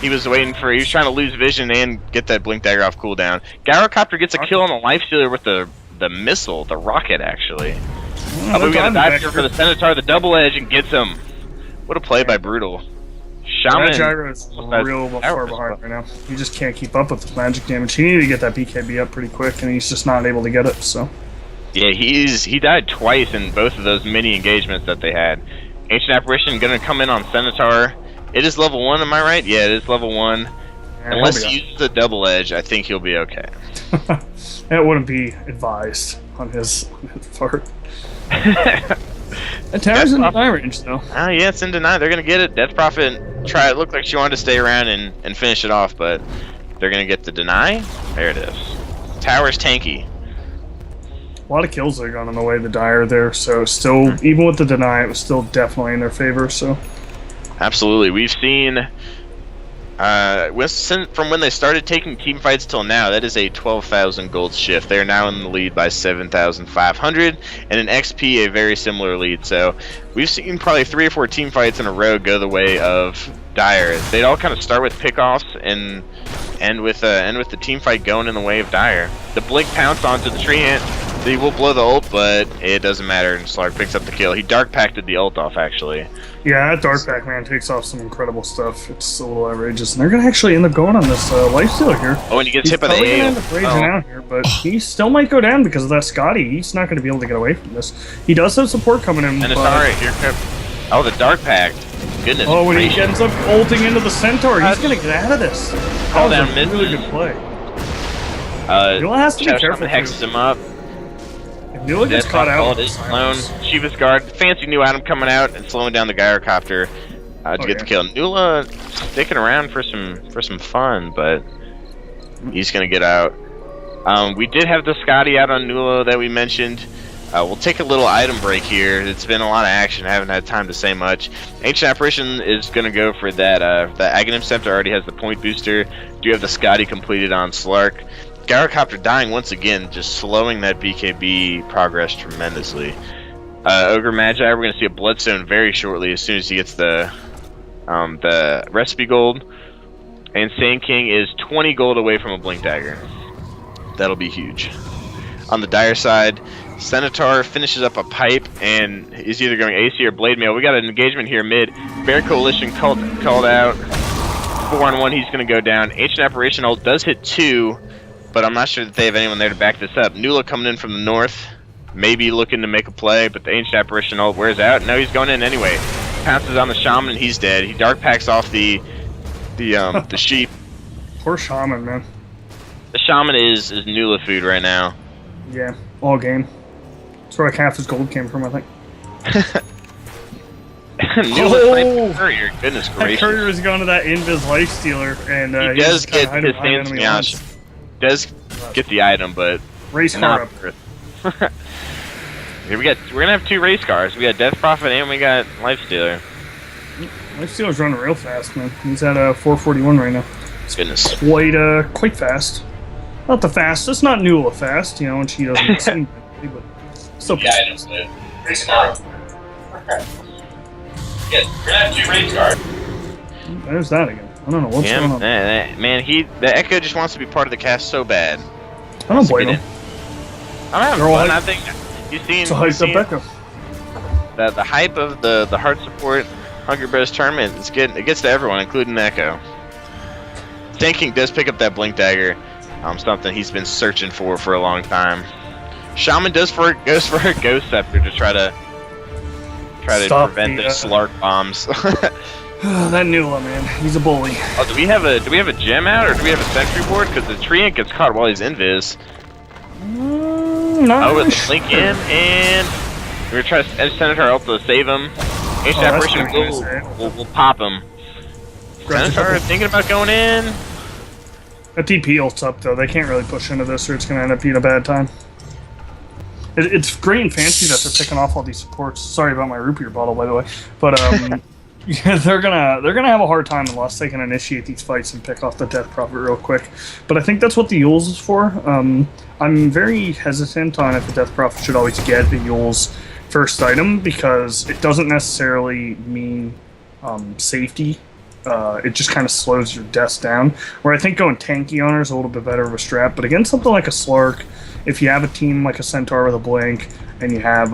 He was waiting for. He was trying to lose vision and get that blink dagger off cooldown. Gyrocopter gets a kill on the Lifestealer with the missile, the rocket actually. But we got a dive here for the Centaur, the double edge, and gets him. What a play by Brutal. Shaman. Gyro is real far behind right now. He just can't keep up with the magic damage. He needed to get that BKB up pretty quick, and he's just not able to get it. So. Yeah, he died twice in both of those mini engagements that they had. Ancient Apparition gonna come in on Centaur. It is level 1, am I right? Yeah, it is level 1. Yeah, unless he uses the double edge, I think he'll be okay. That wouldn't be advised on his part. The tower's in deny range, though. Oh, yeah, it's in deny. They're gonna get it. Death Prophet it looked like she wanted to stay around and finish it off, but they're gonna get the deny. There it is. Tower's tanky. A lot of kills that are gone on the way the Dire there, so still, even with the deny, it was still definitely in their favor, so. Absolutely. We've seen, from when they started taking team fights till now, that is a 12,000 gold shift. They're now in the lead by 7,500, and in XP, a very similar lead. So we've seen probably 3 or 4 team fights in a row go the way of Dire. They'd all kind of start with pickoffs and end with the team fight going in the way of Dire. The Blink pounce onto the Treant. He will blow the ult, but it doesn't matter, and Slark picks up the kill. He Dark Pacted the ult off, actually. Yeah, that Dark Pack, man, takes off some incredible stuff. It's a little outrageous, and they're going to actually end up going on this Lifestealer here. Oh, and he gets hit by the AA. He's probably going to end up raging out here, but he still might go down because of that Scotty. He's not going to be able to get away from this. He does have support coming in. And it's alright, here comes... Oh, the Dark Pact. Goodness Oh, when gracious. he ends up ulting into the Centaur, he's going to get out of this. Call that down was a really good play. Nula has to be careful. Hexes him up. Nula gets caught out. Alone. Shiva's Guard. Fancy new item coming out and slowing down the Gyrocopter to get the kill. Nula sticking around for some fun, but he's gonna get out. We did have the Scotty out on Nula that we mentioned. We'll take a little item break here. It's been a lot of action. I haven't had time to say much. Ancient Apparition is going to go for that. The Aghanim Scepter already has the point booster. Do have the Scotty completed on Slark. Gyrocopter dying once again, just slowing that BKB progress tremendously. Ogre Magi, we're going to see a Bloodstone very shortly as soon as he gets the recipe gold. And Sand King is 20 gold away from a Blink Dagger. That'll be huge. On the Dire side, Centaur finishes up a pipe and is either going AC or Blade Mail. We got an engagement here mid. Bear Coalition called out. 4-on-1, he's going to go down. Ancient Apparition ult does hit 2. But I'm not sure that they have anyone there to back this up. Nula coming in from the north, maybe looking to make a play, but the Ancient Apparition ult wears out. No, he's going in anyway. Pounces on the Shaman and he's dead. He Dark Packs off the sheep. Poor Shaman, man. The Shaman is Nula food right now. Yeah, all game. That's where like half his gold came from, I think. Nula Courier, goodness gracious. Courier is going to that Invis Lifestealer, and he does get his hands smashed. Does get the item, but race car up. Here we're gonna have 2 race cars. We got Death Prophet and we got Lifestealer. Lifestealer's running real fast, man. He's at 441 right now. Goodness. Quite fast. Not the fastest, not Nula fast, you know, and she doesn't seem to, but still yeah, I know. Race car. Yes, we're gonna have 2 race cars. There's that again. I don't know what's going on. Man, the Echo just wants to be part of the cast so bad. I don't blame him. I'm having fun. I think you've seen it's a hyped up Echo. The hype of the hard support Hungrybros tournament. It gets to everyone, including Echo. Sand King does pick up that Blink Dagger, something he's been searching for a long time. Shaman goes for a Ghost Scepter to try to prevent the Slark bombs. That Nula, man, he's a bully. Oh, do we have a gem out, or do we have a sentry board? Because the Treant gets caught while he's invis. Not with Blink in, and we're trying to send our ult to save him. Ancient Apparition will pop him. Centaur thinking about going in. That DP ult's up though. They can't really push into this, or it's gonna end up being a bad time. It's great and fancy that they're picking off all these supports. Sorry about my root beer bottle, by the way, but yeah, they're gonna have a hard time unless they can initiate these fights and pick off the Death Prophet real quick. But I think that's what the Yules is for. I'm very hesitant on if the Death Prophet should always get the Yules first item, because it doesn't necessarily mean safety. It just kind of slows your deaths down. Where I think going tanky on her is a little bit better of a strat. But against something like a Slark, if you have a team like a Centaur with a Blink, and you have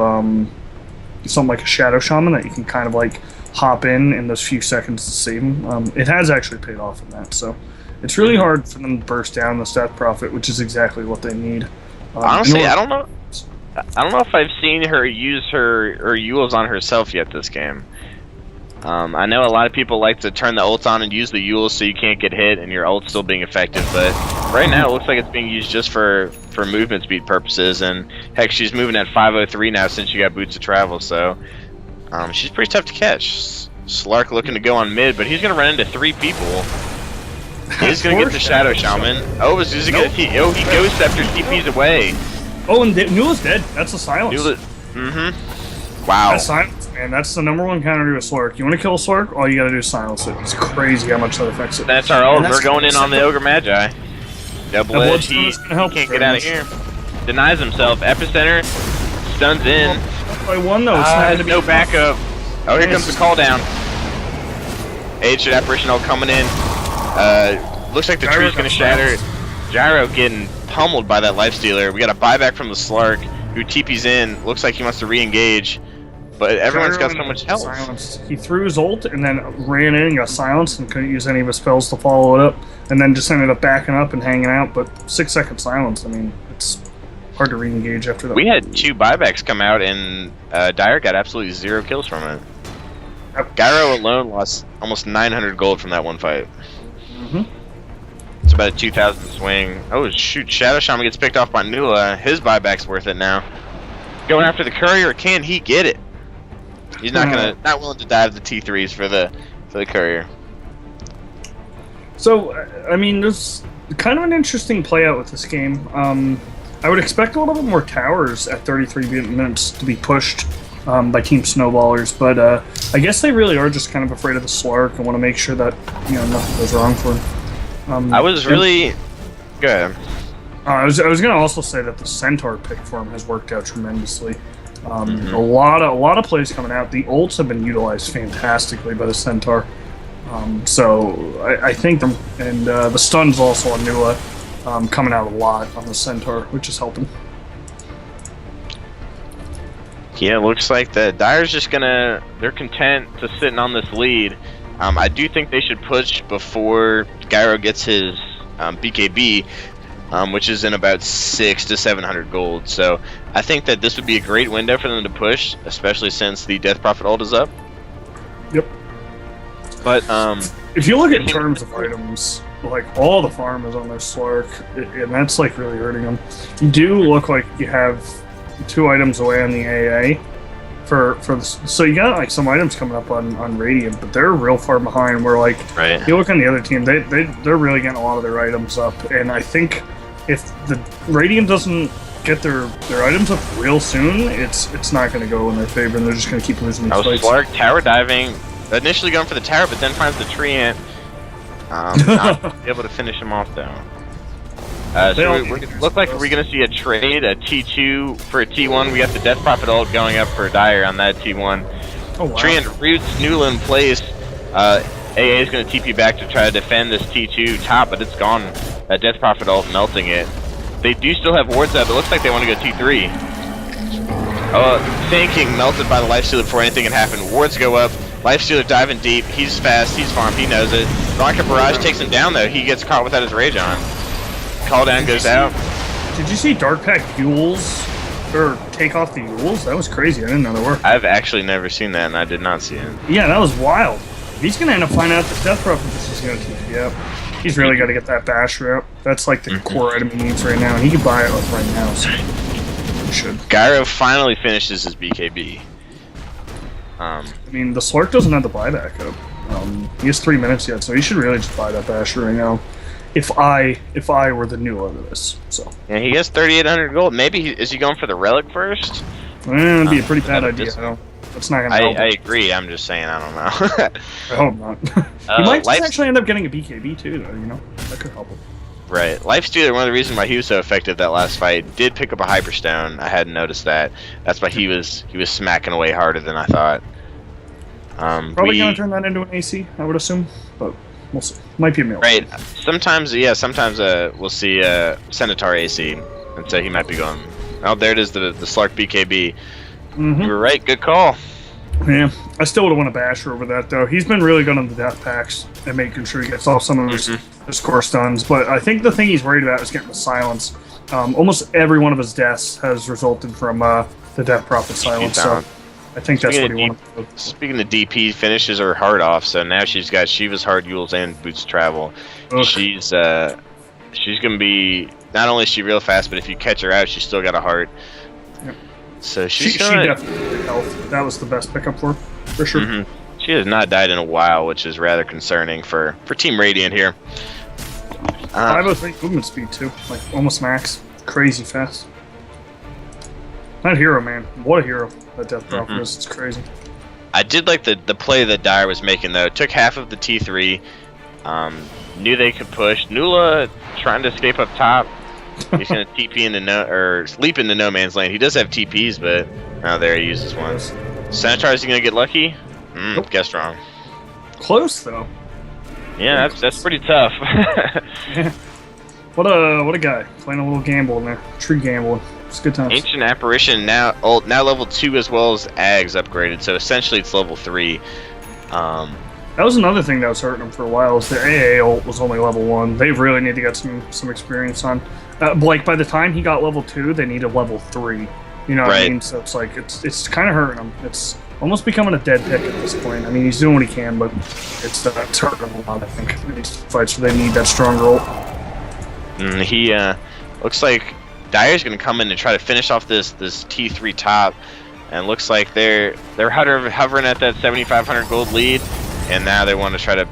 something like a Shadow Shaman that you can kind of like hop in those few seconds to save them, it has actually paid off in that. So it's really hard for them to burst down the Death Prophet, which is exactly what they need. Honestly, I don't know if I've seen her use her Yules on herself yet this game. I know a lot of people like to turn the ult on and use the Yules so you can't get hit and your ult's still being effective, but right now it looks like it's being used just for movement speed purposes, and heck, she's moving at 503 now since she got Boots of Travel, so she's pretty tough to catch. Slark looking to go on mid, but he's going to run into 3 people. He's going to get the Shadow Shaman. Oh, is he going to he Ghost Scepter TP's away. Oh, and Nula's dead. That's a silence. Wow. That's silence, man. That's the #1 counter to a Slark. You want to kill a Slark? All you gotta do is silence it. It's crazy how much that affects it. That's our ult. We're going in on the Ogre Magi. Double edge. He can't get out of here. Denies himself. Epicenter. Stuns in. By 1 though. No backup. Oh, here comes the call down. Ancient Apparition ult coming in. Looks like the tree's gonna shatter. Gyro getting pummeled by that Lifestealer. We got a buyback from the Slark, who TP's in. Looks like he wants to re-engage, but everyone's got so much health. Silenced. He threw his ult and then ran in and got silenced and couldn't use any of his spells to follow it up, and then just ended up backing up and hanging out. But 6-second silence, I mean, it's hard to re-engage after that. We had 2 buybacks come out, and Dire got absolutely 0 kills from it. Yep. Gyro alone lost almost 900 gold from that one fight. It's about a 2,000 swing. Oh shoot, Shadow Shaman gets picked off by Nula. His buyback's worth it now. Going after the Courier, can he get it? He's not willing to dive the T3s for the Courier. So, I mean, there's kind of an interesting play out with this game. I would expect a little bit more towers at 33 minutes to be pushed by Team Snowballers, but I guess they really are just kind of afraid of the Slark and want to make sure that nothing goes wrong for them. I was really good. I was going to also say that the Centaur pick for him has worked out tremendously. A lot of plays coming out. The ults have been utilized fantastically by the Centaur. So I think the stuns also on Nula coming out a lot on the Centaur, which is helping. Yeah, it looks like the Dire's just they're content to sitting on this lead. I do think they should push before Gyro gets his BKB, which is in about 600 to 700 gold. So I think that this would be a great window for them to push, especially since the Death Prophet ult is up. Yep. But if you look at terms of items, like all the farm is on their Slark, and that's like really hurting them. You do look like you have 2 items away on the AA. So you got like some items coming up on Radiant, but they're real far behind. Where like you look on the other team, they're really getting a lot of their items up, and I think if the Radiant doesn't get their items up real soon, it's not going to go in their favor, and they're just going to keep losing these fights. Slark tower diving, initially going for the tower, but then finds the Treant. Not able to finish him off though. So we look like we're going to see a trade, a T2 for a T1. We got the Death Prophet ult going up for Dire on that T1. Oh, wow. Treant roots Nula in place. AA is going to TP back to try to defend this T2 top, but it's gone. Death Prophet ult melting it. They do still have wards out, but it looks like they want to go T3. Sand King melted by the Lifestealer before anything can happen. Wards go up. Lifestealer diving deep. He's fast. He's farmed. He knows it. Rocket Barrage takes him down though. He gets caught without his rage on. Call down goes out. Did you see Dark Pack Yules or take off the Yules? That was crazy. I didn't know they were. I've actually never seen that, and I did not see it. Yeah, that was wild. He's gonna end up finding out that Death Prophet is just gonna TP up. He's really got to get that bash route. That's like the core item he needs right now, and he can buy it right now. So he should. Gyro finally finishes his BKB. I mean, the Slark doesn't have the buyback up. He has 3 minutes yet, so he should really just buy that basher right now. If I were the new owner of this, so. Yeah, he has 3,800 gold. Maybe is he going for the relic first? It'd be a pretty bad idea. That's not gonna help. I agree. I'm just saying. I don't know. I hope not. He might just actually end up getting a BKB too, though. You know, that could help him. Right. Lifestealer, one of the reasons why he was so effective that last fight, did pick up a Hyperstone. I hadn't noticed that. That's why he was smacking away harder than I thought. Probably gonna turn that into an AC, I would assume, but we'll see. Might be a meal. Right. Sometimes, yeah. Sometimes we'll see Centaur AC, and so he might be going. Oh, there it is. The Slark BKB. You were right. Good call. Yeah, I still would have won a basher over that though. He's been really good on the death packs and making sure he gets off some of his core stuns. But I think the thing he's worried about is getting the silence. Almost every one of his deaths has resulted from the Death Prophet silence. So I think that's what he wanted to do. Speaking of DP, finishes her heart off. So now she's got Shiva's Heart, Yules, and Boots Travel. Okay. She's gonna be not only is she real fast, but if you catch her out, she's still got a heart. Yep. So she definitely health. That was the best pickup for sure. She has not died in a while, which is rather concerning for Team Radiant here. 503 movement speed too, like almost max. Crazy fast. That hero, man. What a hero that Death Prophet is. It's crazy. I did like the play that Dire was making though. Took half of the T3. Knew they could push. Nula trying to escape up top. He's gonna TP into leap into no man's lane. He does have TPs, but there he uses one. Centaur, is he gonna get lucky? Nope. Guessed wrong. Close though. Yeah, that's pretty tough. Yeah. What a guy playing a little gamble in there. True gambling. It's good times. Ancient Apparition now level 2 as well as Ags upgraded, so essentially it's level 3. That was another thing that was hurting him for a while. Is the AA ult was only level 1. They really need to get some experience on. Like by the time he got level 2, they needed level 3. You know what I mean? So it's like it's kind of hurting him. It's almost becoming a dead pick at this point. I mean, he's doing what he can, but it's hurting him a lot. I think in these fights where they need that stronger ult. He looks like Dire's gonna come in and try to finish off this T3 top, and looks like they're hovering at that 7,500 gold lead, and now they want to try to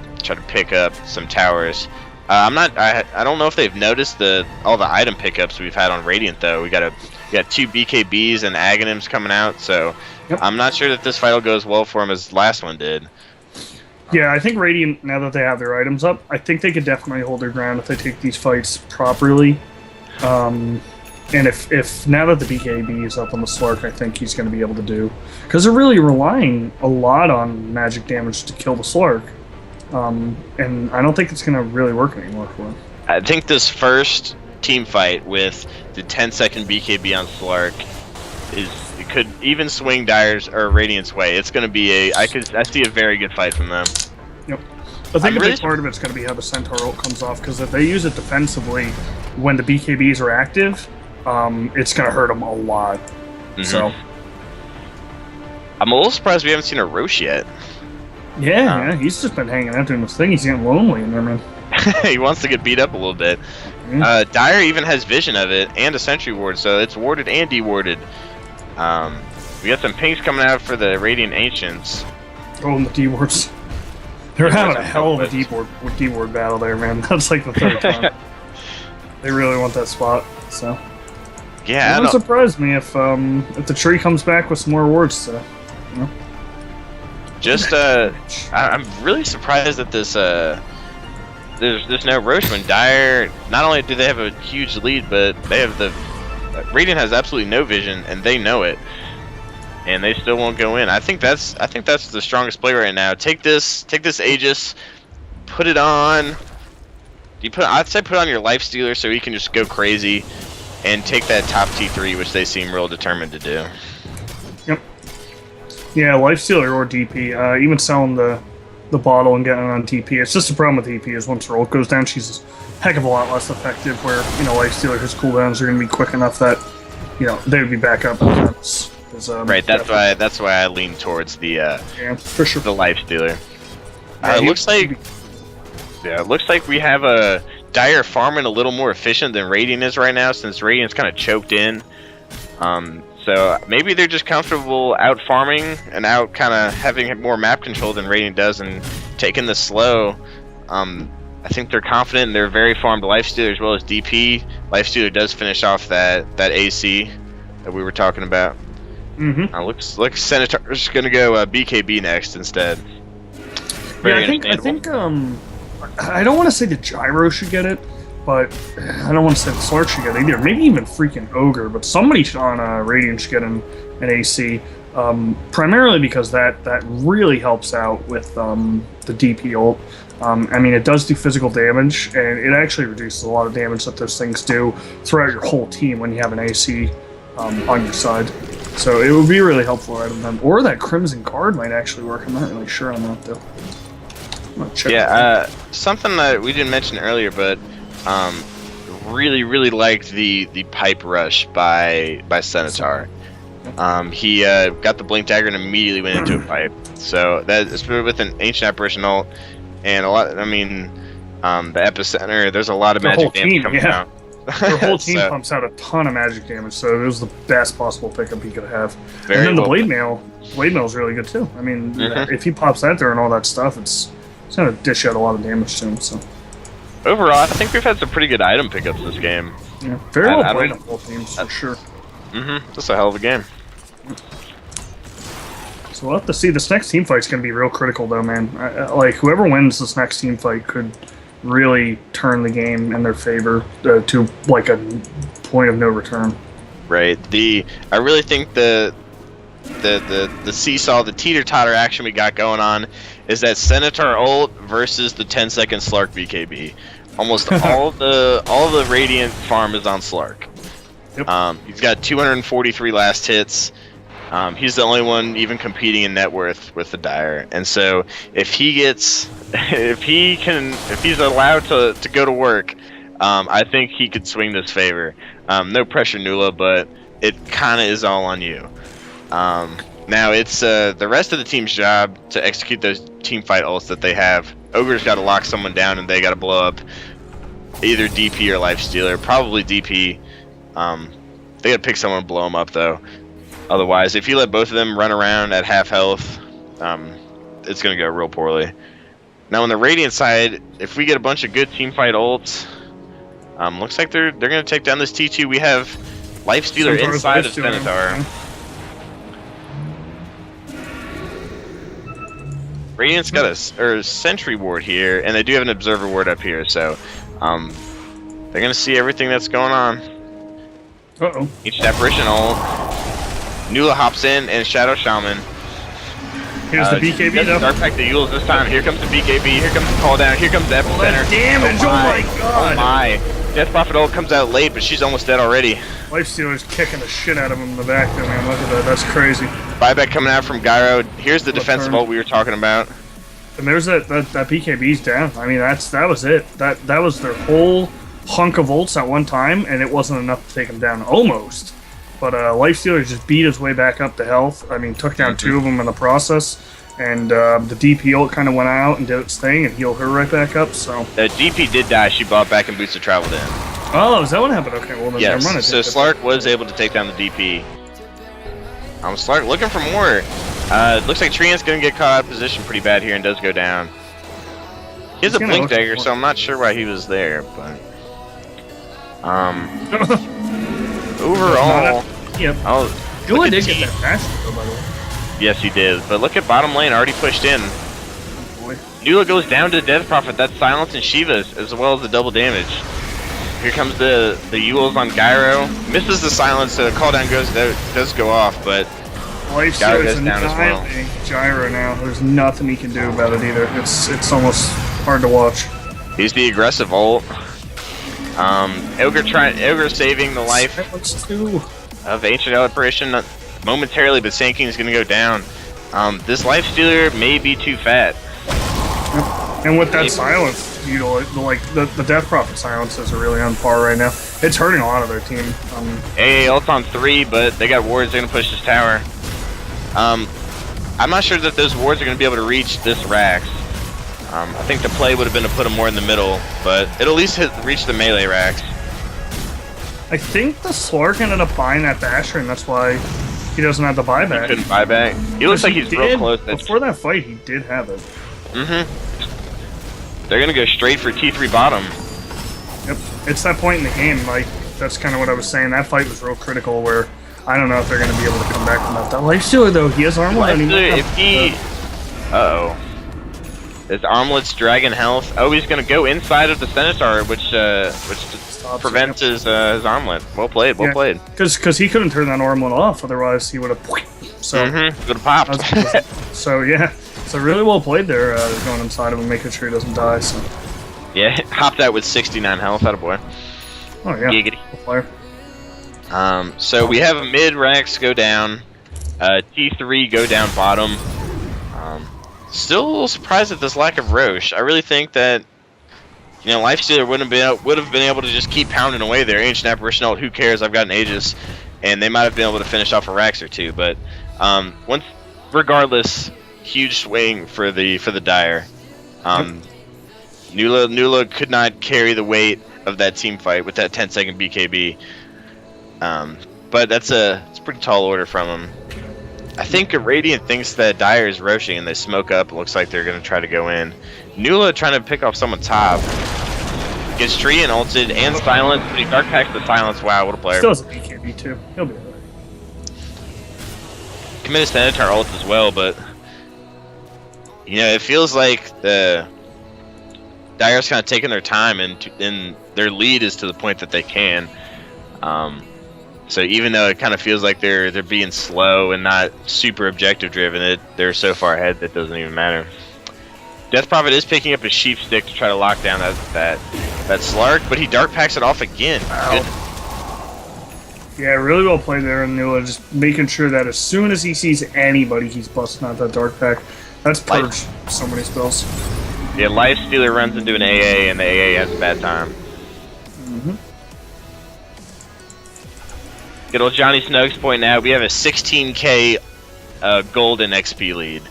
pick up some towers. I don't know if they've noticed all the item pickups we've had on Radiant though. We got 2 BKBs and Aghanims coming out, so I'm not sure that this fight will go as well for him as last one did. Yeah, I think Radiant, now that they have their items up, I think they could definitely hold their ground if they take these fights properly. And if now that the BKB is up on the Slark, I think he's going to be able to do. Because they're really relying a lot on magic damage to kill the Slark. And I don't think it's going to really work anymore for him. I think this first team fight with the 10-second BKB on Slark it could even swing Dire's or Radiant's way. It's going to be I see a very good fight from them. Yep. I think a big part of it's going to be how the Centaur ult comes off, because if they use it defensively when the BKBs are active, it's going to hurt them a lot. So I'm a little surprised we haven't seen a Roche yet. Yeah, he's just been hanging out doing this thing. He's getting lonely in there, man. He wants to get beat up a little bit. Dire even has vision of it and a sentry ward, so it's warded and dewarded. We got some pinks coming out for the Radiant Ancients. Oh, and the D-wards. They're having a hell of a D-ward battle there, man. That's like the third time. They really want that spot, so. Yeah, it wouldn't surprise me if the tree comes back with some more wards today. You know? Just I'm really surprised that this there's no Roche when Dire. Not only do they have a huge lead, but they have Radiant has absolutely no vision, and they know it, and they still won't go in. I think that's the strongest play right now. Take this Aegis, put it on. I'd say put on your Lifestealer so he can just go crazy, and take that top T3, which they seem real determined to do. Yep. Yeah, Lifestealer or DP. Even selling the bottle and getting on DP. It's just the problem with DP is once her ult goes down, she's a heck of a lot less effective. Where Lifestealer, his cooldowns are going to be quick enough that they would be back up. Right. That's why I lean towards the yeah, for sure. the Lifestealer. It looks like we have a Dire farming a little more efficient than Radiant is right now, since Radiant's kind of choked in. So maybe they're just comfortable out farming and out kind of having more map control than Radiant does and taking this slow. I think they're confident in their very farmed Lifestealer as well as DP. Lifestealer does finish off that AC that we were talking about. Looks like Senator's gonna go BKB next instead. I think I don't want to say the Gyro should get it, but I don't want to say the Slark should get it either. Maybe even freaking Ogre, but somebody on Radiant should get an AC. Primarily because that really helps out with the DP ult. I mean, it does do physical damage, and it actually reduces a lot of damage that those things do throughout your whole team when you have an AC on your side. So it would be a really helpful item then. Or that Crimson Guard might actually work. I'm not really sure on that, though. Something that we didn't mention earlier, but really liked the pipe rush by Senator. He got the blink dagger and immediately went into a pipe. So that is with an ancient apparition ult and a lot. I mean, the epicenter. There's a lot of magic damage coming out. Their whole team pumps out a ton of magic damage, so it was the best possible pickup he could have. And then the Blade Mail is really good too. I mean, if he pops that there and all that stuff, it's going to dish out a lot of damage to him. So overall, I think we've had some pretty good item pickups this game. Yeah, very well played on both teams for sure. That's a hell of a game. So we'll have to see. This next team fight's going to be real critical, though, man. Like whoever wins this next team fight could really turn the game in their favor to like a point of no return. Right. I really think the seesaw, the teeter-totter action we got going on is that Senator ult versus the 10-second Slark BKB. Almost all the Radiant farm is on Slark. Yep. He's got 243 last hits. He's the only one even competing in net worth with the Dire, and so if he's allowed to go to work, I think he could swing this favor. No pressure, Nula, but it kind of is all on you. Now it's the rest of the team's job to execute those team fight ults that they have. Ogre's got to lock someone down, and they got to blow up either DP or Lifestealer. Probably DP. They got to pick someone and blow them up though. Otherwise, if you let both of them run around at half health, it's going to go real poorly. Now, on the Radiant side, if we get a bunch of good teamfight ults, looks like they're going to take down this T2. We have Lifestealer inside of Senator. Radiant's got a Sentry ward here, and they do have an Observer ward up here, so they're going to see everything that's going on. Each apparition ult. Nula hops in and Shadow Shaman. Here's the BKB though. Start back the Yules this time. Here comes the BKB. Here comes the call down. Here comes the epicenter. Damage! Oh my god! Oh my! Death Prophet ult comes out late, but she's almost dead already. Lifestealer's kicking the shit out of him in the back there, man. Look at that. That's crazy. Buyback coming out from Gyro. Here's the defensive ult we were talking about. And there's that BKB's down. I mean, that was it. That was their whole hunk of ults at one time, and it wasn't enough to take him down. Almost. But Lifestealer just beat his way back up to health. I mean, took down two of them in the process. And the DP ult kind of went out and did its thing and healed her right back up, so... The DP did die. She bought back and Boots of Travel in. Oh, is that what happened? Okay, well then yes. never mind. So Slark was able to take down the DP. Slark looking for more. Looks like Treant's going to get caught out of position pretty bad here and does go down. He has a Blink Dagger, so I'm not sure why he was there, but... overall... Yep. Nula did get that master, though, by the way. Yes, he did. But look at bottom lane, already pushed in. Nula goes down to Death Prophet. That's Silence and Shiva's, as well as the double damage. Here comes the Yules on Gyro. Misses the Silence, so the call down does go off, but Gyro goes down as well. Gyro now. There's nothing he can do about it either. It's almost hard to watch. He's the aggressive ult. Ogre saving the life of Ancient Apparition momentarily, but Sand King's gonna go down. This life stealer may be too fat. And with that silence, you know, like the Death Prophet silences are really on par right now. It's hurting a lot of their team. AA ult on 3, but they got wards. They're gonna push this tower. I'm not sure that those wards are gonna be able to reach this Rax. I think the play would have been to put them more in the middle, but it'll at least reach the melee Rax. I think the Slark ended up buying that Basher, and that's why he doesn't have the buyback. He couldn't buy back. He looks like he's real close. Before that fight, he did have it. They're gonna go straight for T3 bottom. Yep, it's that point in the game. Like that's kind of what I was saying. That fight was real critical. Where I don't know if they're gonna be able to come back from that. That Lifestealer though, he has armlet. If he, his armlet's dragon health. Oh, he's gonna go inside of the Centaur, which prevents his armlet. Well played, well played. Because he couldn't turn that armlet off, otherwise he would have. So would have popped. So yeah. So really well played there, going inside of him, making sure he doesn't die. So yeah, hopped out with 69 health. Attaboy. Oh yeah, giggity. Player. So we have a mid Rax go down, T3 go down bottom. Still a little surprised at this lack of Roche. I really think that Lifestealer would have been able to just keep pounding away there. Ancient Apparition ult, who cares? I've got an Aegis, and they might have been able to finish off a Rax or two. But regardless. Huge swing for the Dire. Nula could not carry the weight of that team fight with that 10-second BKB. But it's a pretty tall order from him. I think Radiant thinks that Dire is roshing and they smoke up. It looks like they're going to try to go in. Nula trying to pick off someone top. Gets tree and ulted and silence. But he dark packs the silence. Wow, what a player. Still has a BKB too. He'll be alright. Committed Centaur ult as well, but it feels like the Dire's kind of taking their time, and their lead is to the point that they can. So even though it kind of feels like they're being slow and not super objective driven, they're so far ahead that doesn't even matter. Death Prophet is picking up his sheep stick to try to lock down that Slark, but he dark packs it off again. Wow. Yeah, really well played there, and Nula just making sure that as soon as he sees anybody, he's busting out that dark pack. That's purged so many spells. Yeah, Lifestealer runs into an AA, and the AA has a bad time. Good old Johnny Snokes point out, we have a 16k golden XP lead.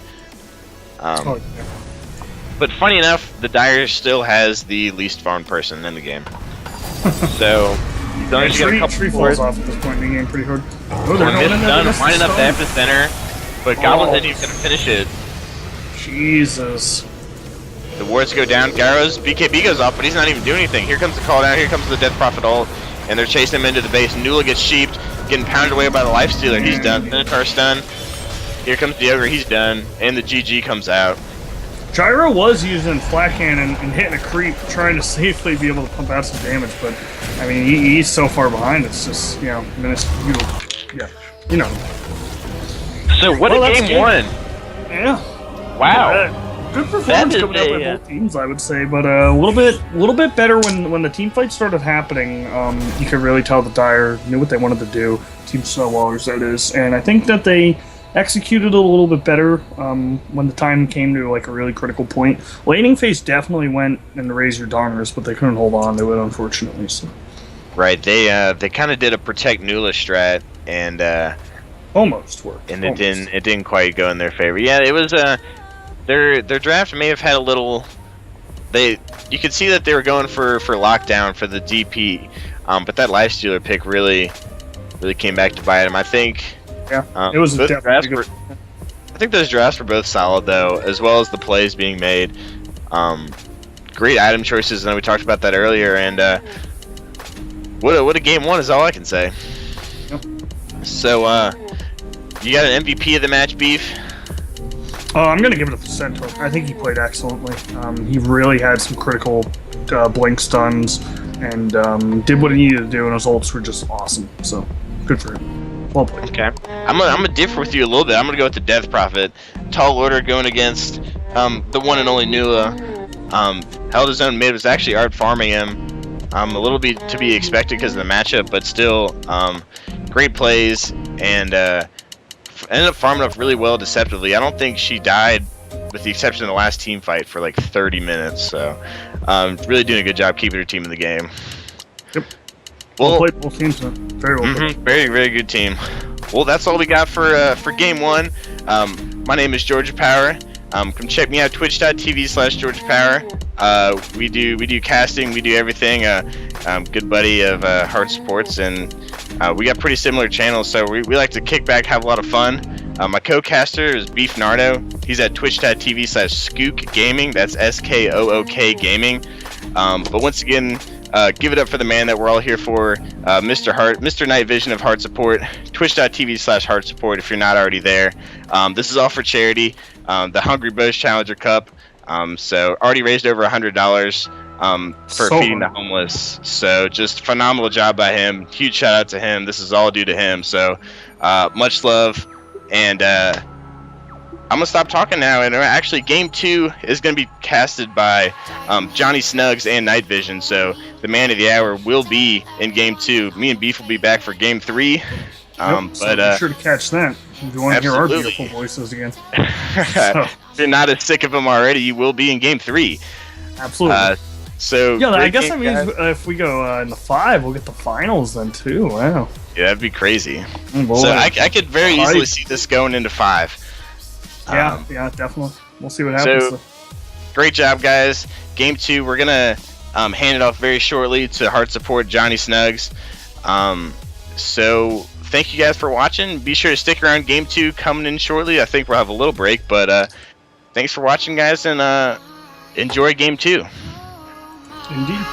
But funny enough, the Dire still has the least farmed person in the game. So, as long as you get a couple tree falls off at this point in the game pretty hard. Oh, they're winding up the epicenter, but Goblins isn't even going to finish it. Jesus. The wards go down. Garrow's BKB goes off, but he's not even doing anything. Here comes the call down. Here comes the Death Prophet ult, and they're chasing him into the base. Nula gets sheeped, getting pounded away by the Lifestealer. He's done. Centaur stun. Here comes the Ogre. He's done, and the GG comes out. Gyro was using flat cannon and hitting a creep, trying to safely be able to pump out some damage, but I mean he's so far behind. It's just So what a game one. Yeah. Wow. Good performance coming out by both teams, I would say, but a little bit better when the team fight started happening. You could really tell the Dire knew what they wanted to do. Team Snowballers, that is, and I think that they executed a little bit better when the time came to like a really critical point. Laning phase definitely went and raised your dongers, but they couldn't hold on to it, unfortunately. So. Right, they kind of did a protect Nula strat, and almost worked. And it didn't quite go in their favor. Yeah, it was their draft may have had a little. You could see that they were going for lockdown for the DP, but that Lifestealer pick really came back to bite them. I think. Yeah, it was definitely good. I think those drafts were both solid though, as well as the plays being made. Great item choices, and we talked about that earlier. And what a game one is all I can say. Yep. So you got an MVP of the match, Beef? I'm going to give it to the Centaur. I think he played excellently. He really had some critical blink stuns and did what he needed to do, and his ults were just awesome. So, good for him. Well played. Okay. I'm gonna differ with you a little bit. I'm going to go with the Death Prophet. Tall order going against the one and only Nula. Held his own mid, was actually art farming him. A little bit to be expected because of the matchup, but still, great plays and ended up farming up really well deceptively. I don't think she died, with the exception of the last team fight, for like 30 minutes. So, really doing a good job keeping her team in the game. Yep. Well played, both teams. Very well played. Very, very good team. Well, that's all we got for game 1. My name is Georgia Power. Come check me out, twitch.tv/GeorgiaPower. We do casting, we do everything. Good buddy of Heart Sports, and we got pretty similar channels, so we like to kick back, have a lot of fun. My co-caster is Beef Nardo. He's at twitch.tv/Skook Gaming. That's SKOOK Gaming. But once again, give it up for the man that we're all here for, Mr. Night Vision of Heart Support. Twitch.tv/Heart Support if you're not already there. This is all for charity. The Hungrybros Challenger Cup. So already raised over $100 for feeding the homeless. So just phenomenal job by him. Huge shout out to him. This is all due to him. So much love. And I'm gonna stop talking now. And actually, game 2 is gonna be casted by Johnny Snugs and Night Vision. So the man of the hour will be in game 2. Me and Beef will be back for game 3. So be sure to catch that if you want to hear our beautiful voices again. If you're not as sick of them already, you will be in game 3. Absolutely. So yeah, I guess that means if we go in the 5, we'll get the finals then too. Wow. Yeah, that'd be crazy. So I could very easily see this going into 5. Yeah, definitely. We'll see what happens. So, great job, guys. Game 2, we're gonna hand it off very shortly to Heart Support Johnny Snugs. So thank you guys for watching. Be sure to stick around. Game 2 coming in shortly. I think we'll have a little break, but thanks for watching, guys, and enjoy game 2. Indeed.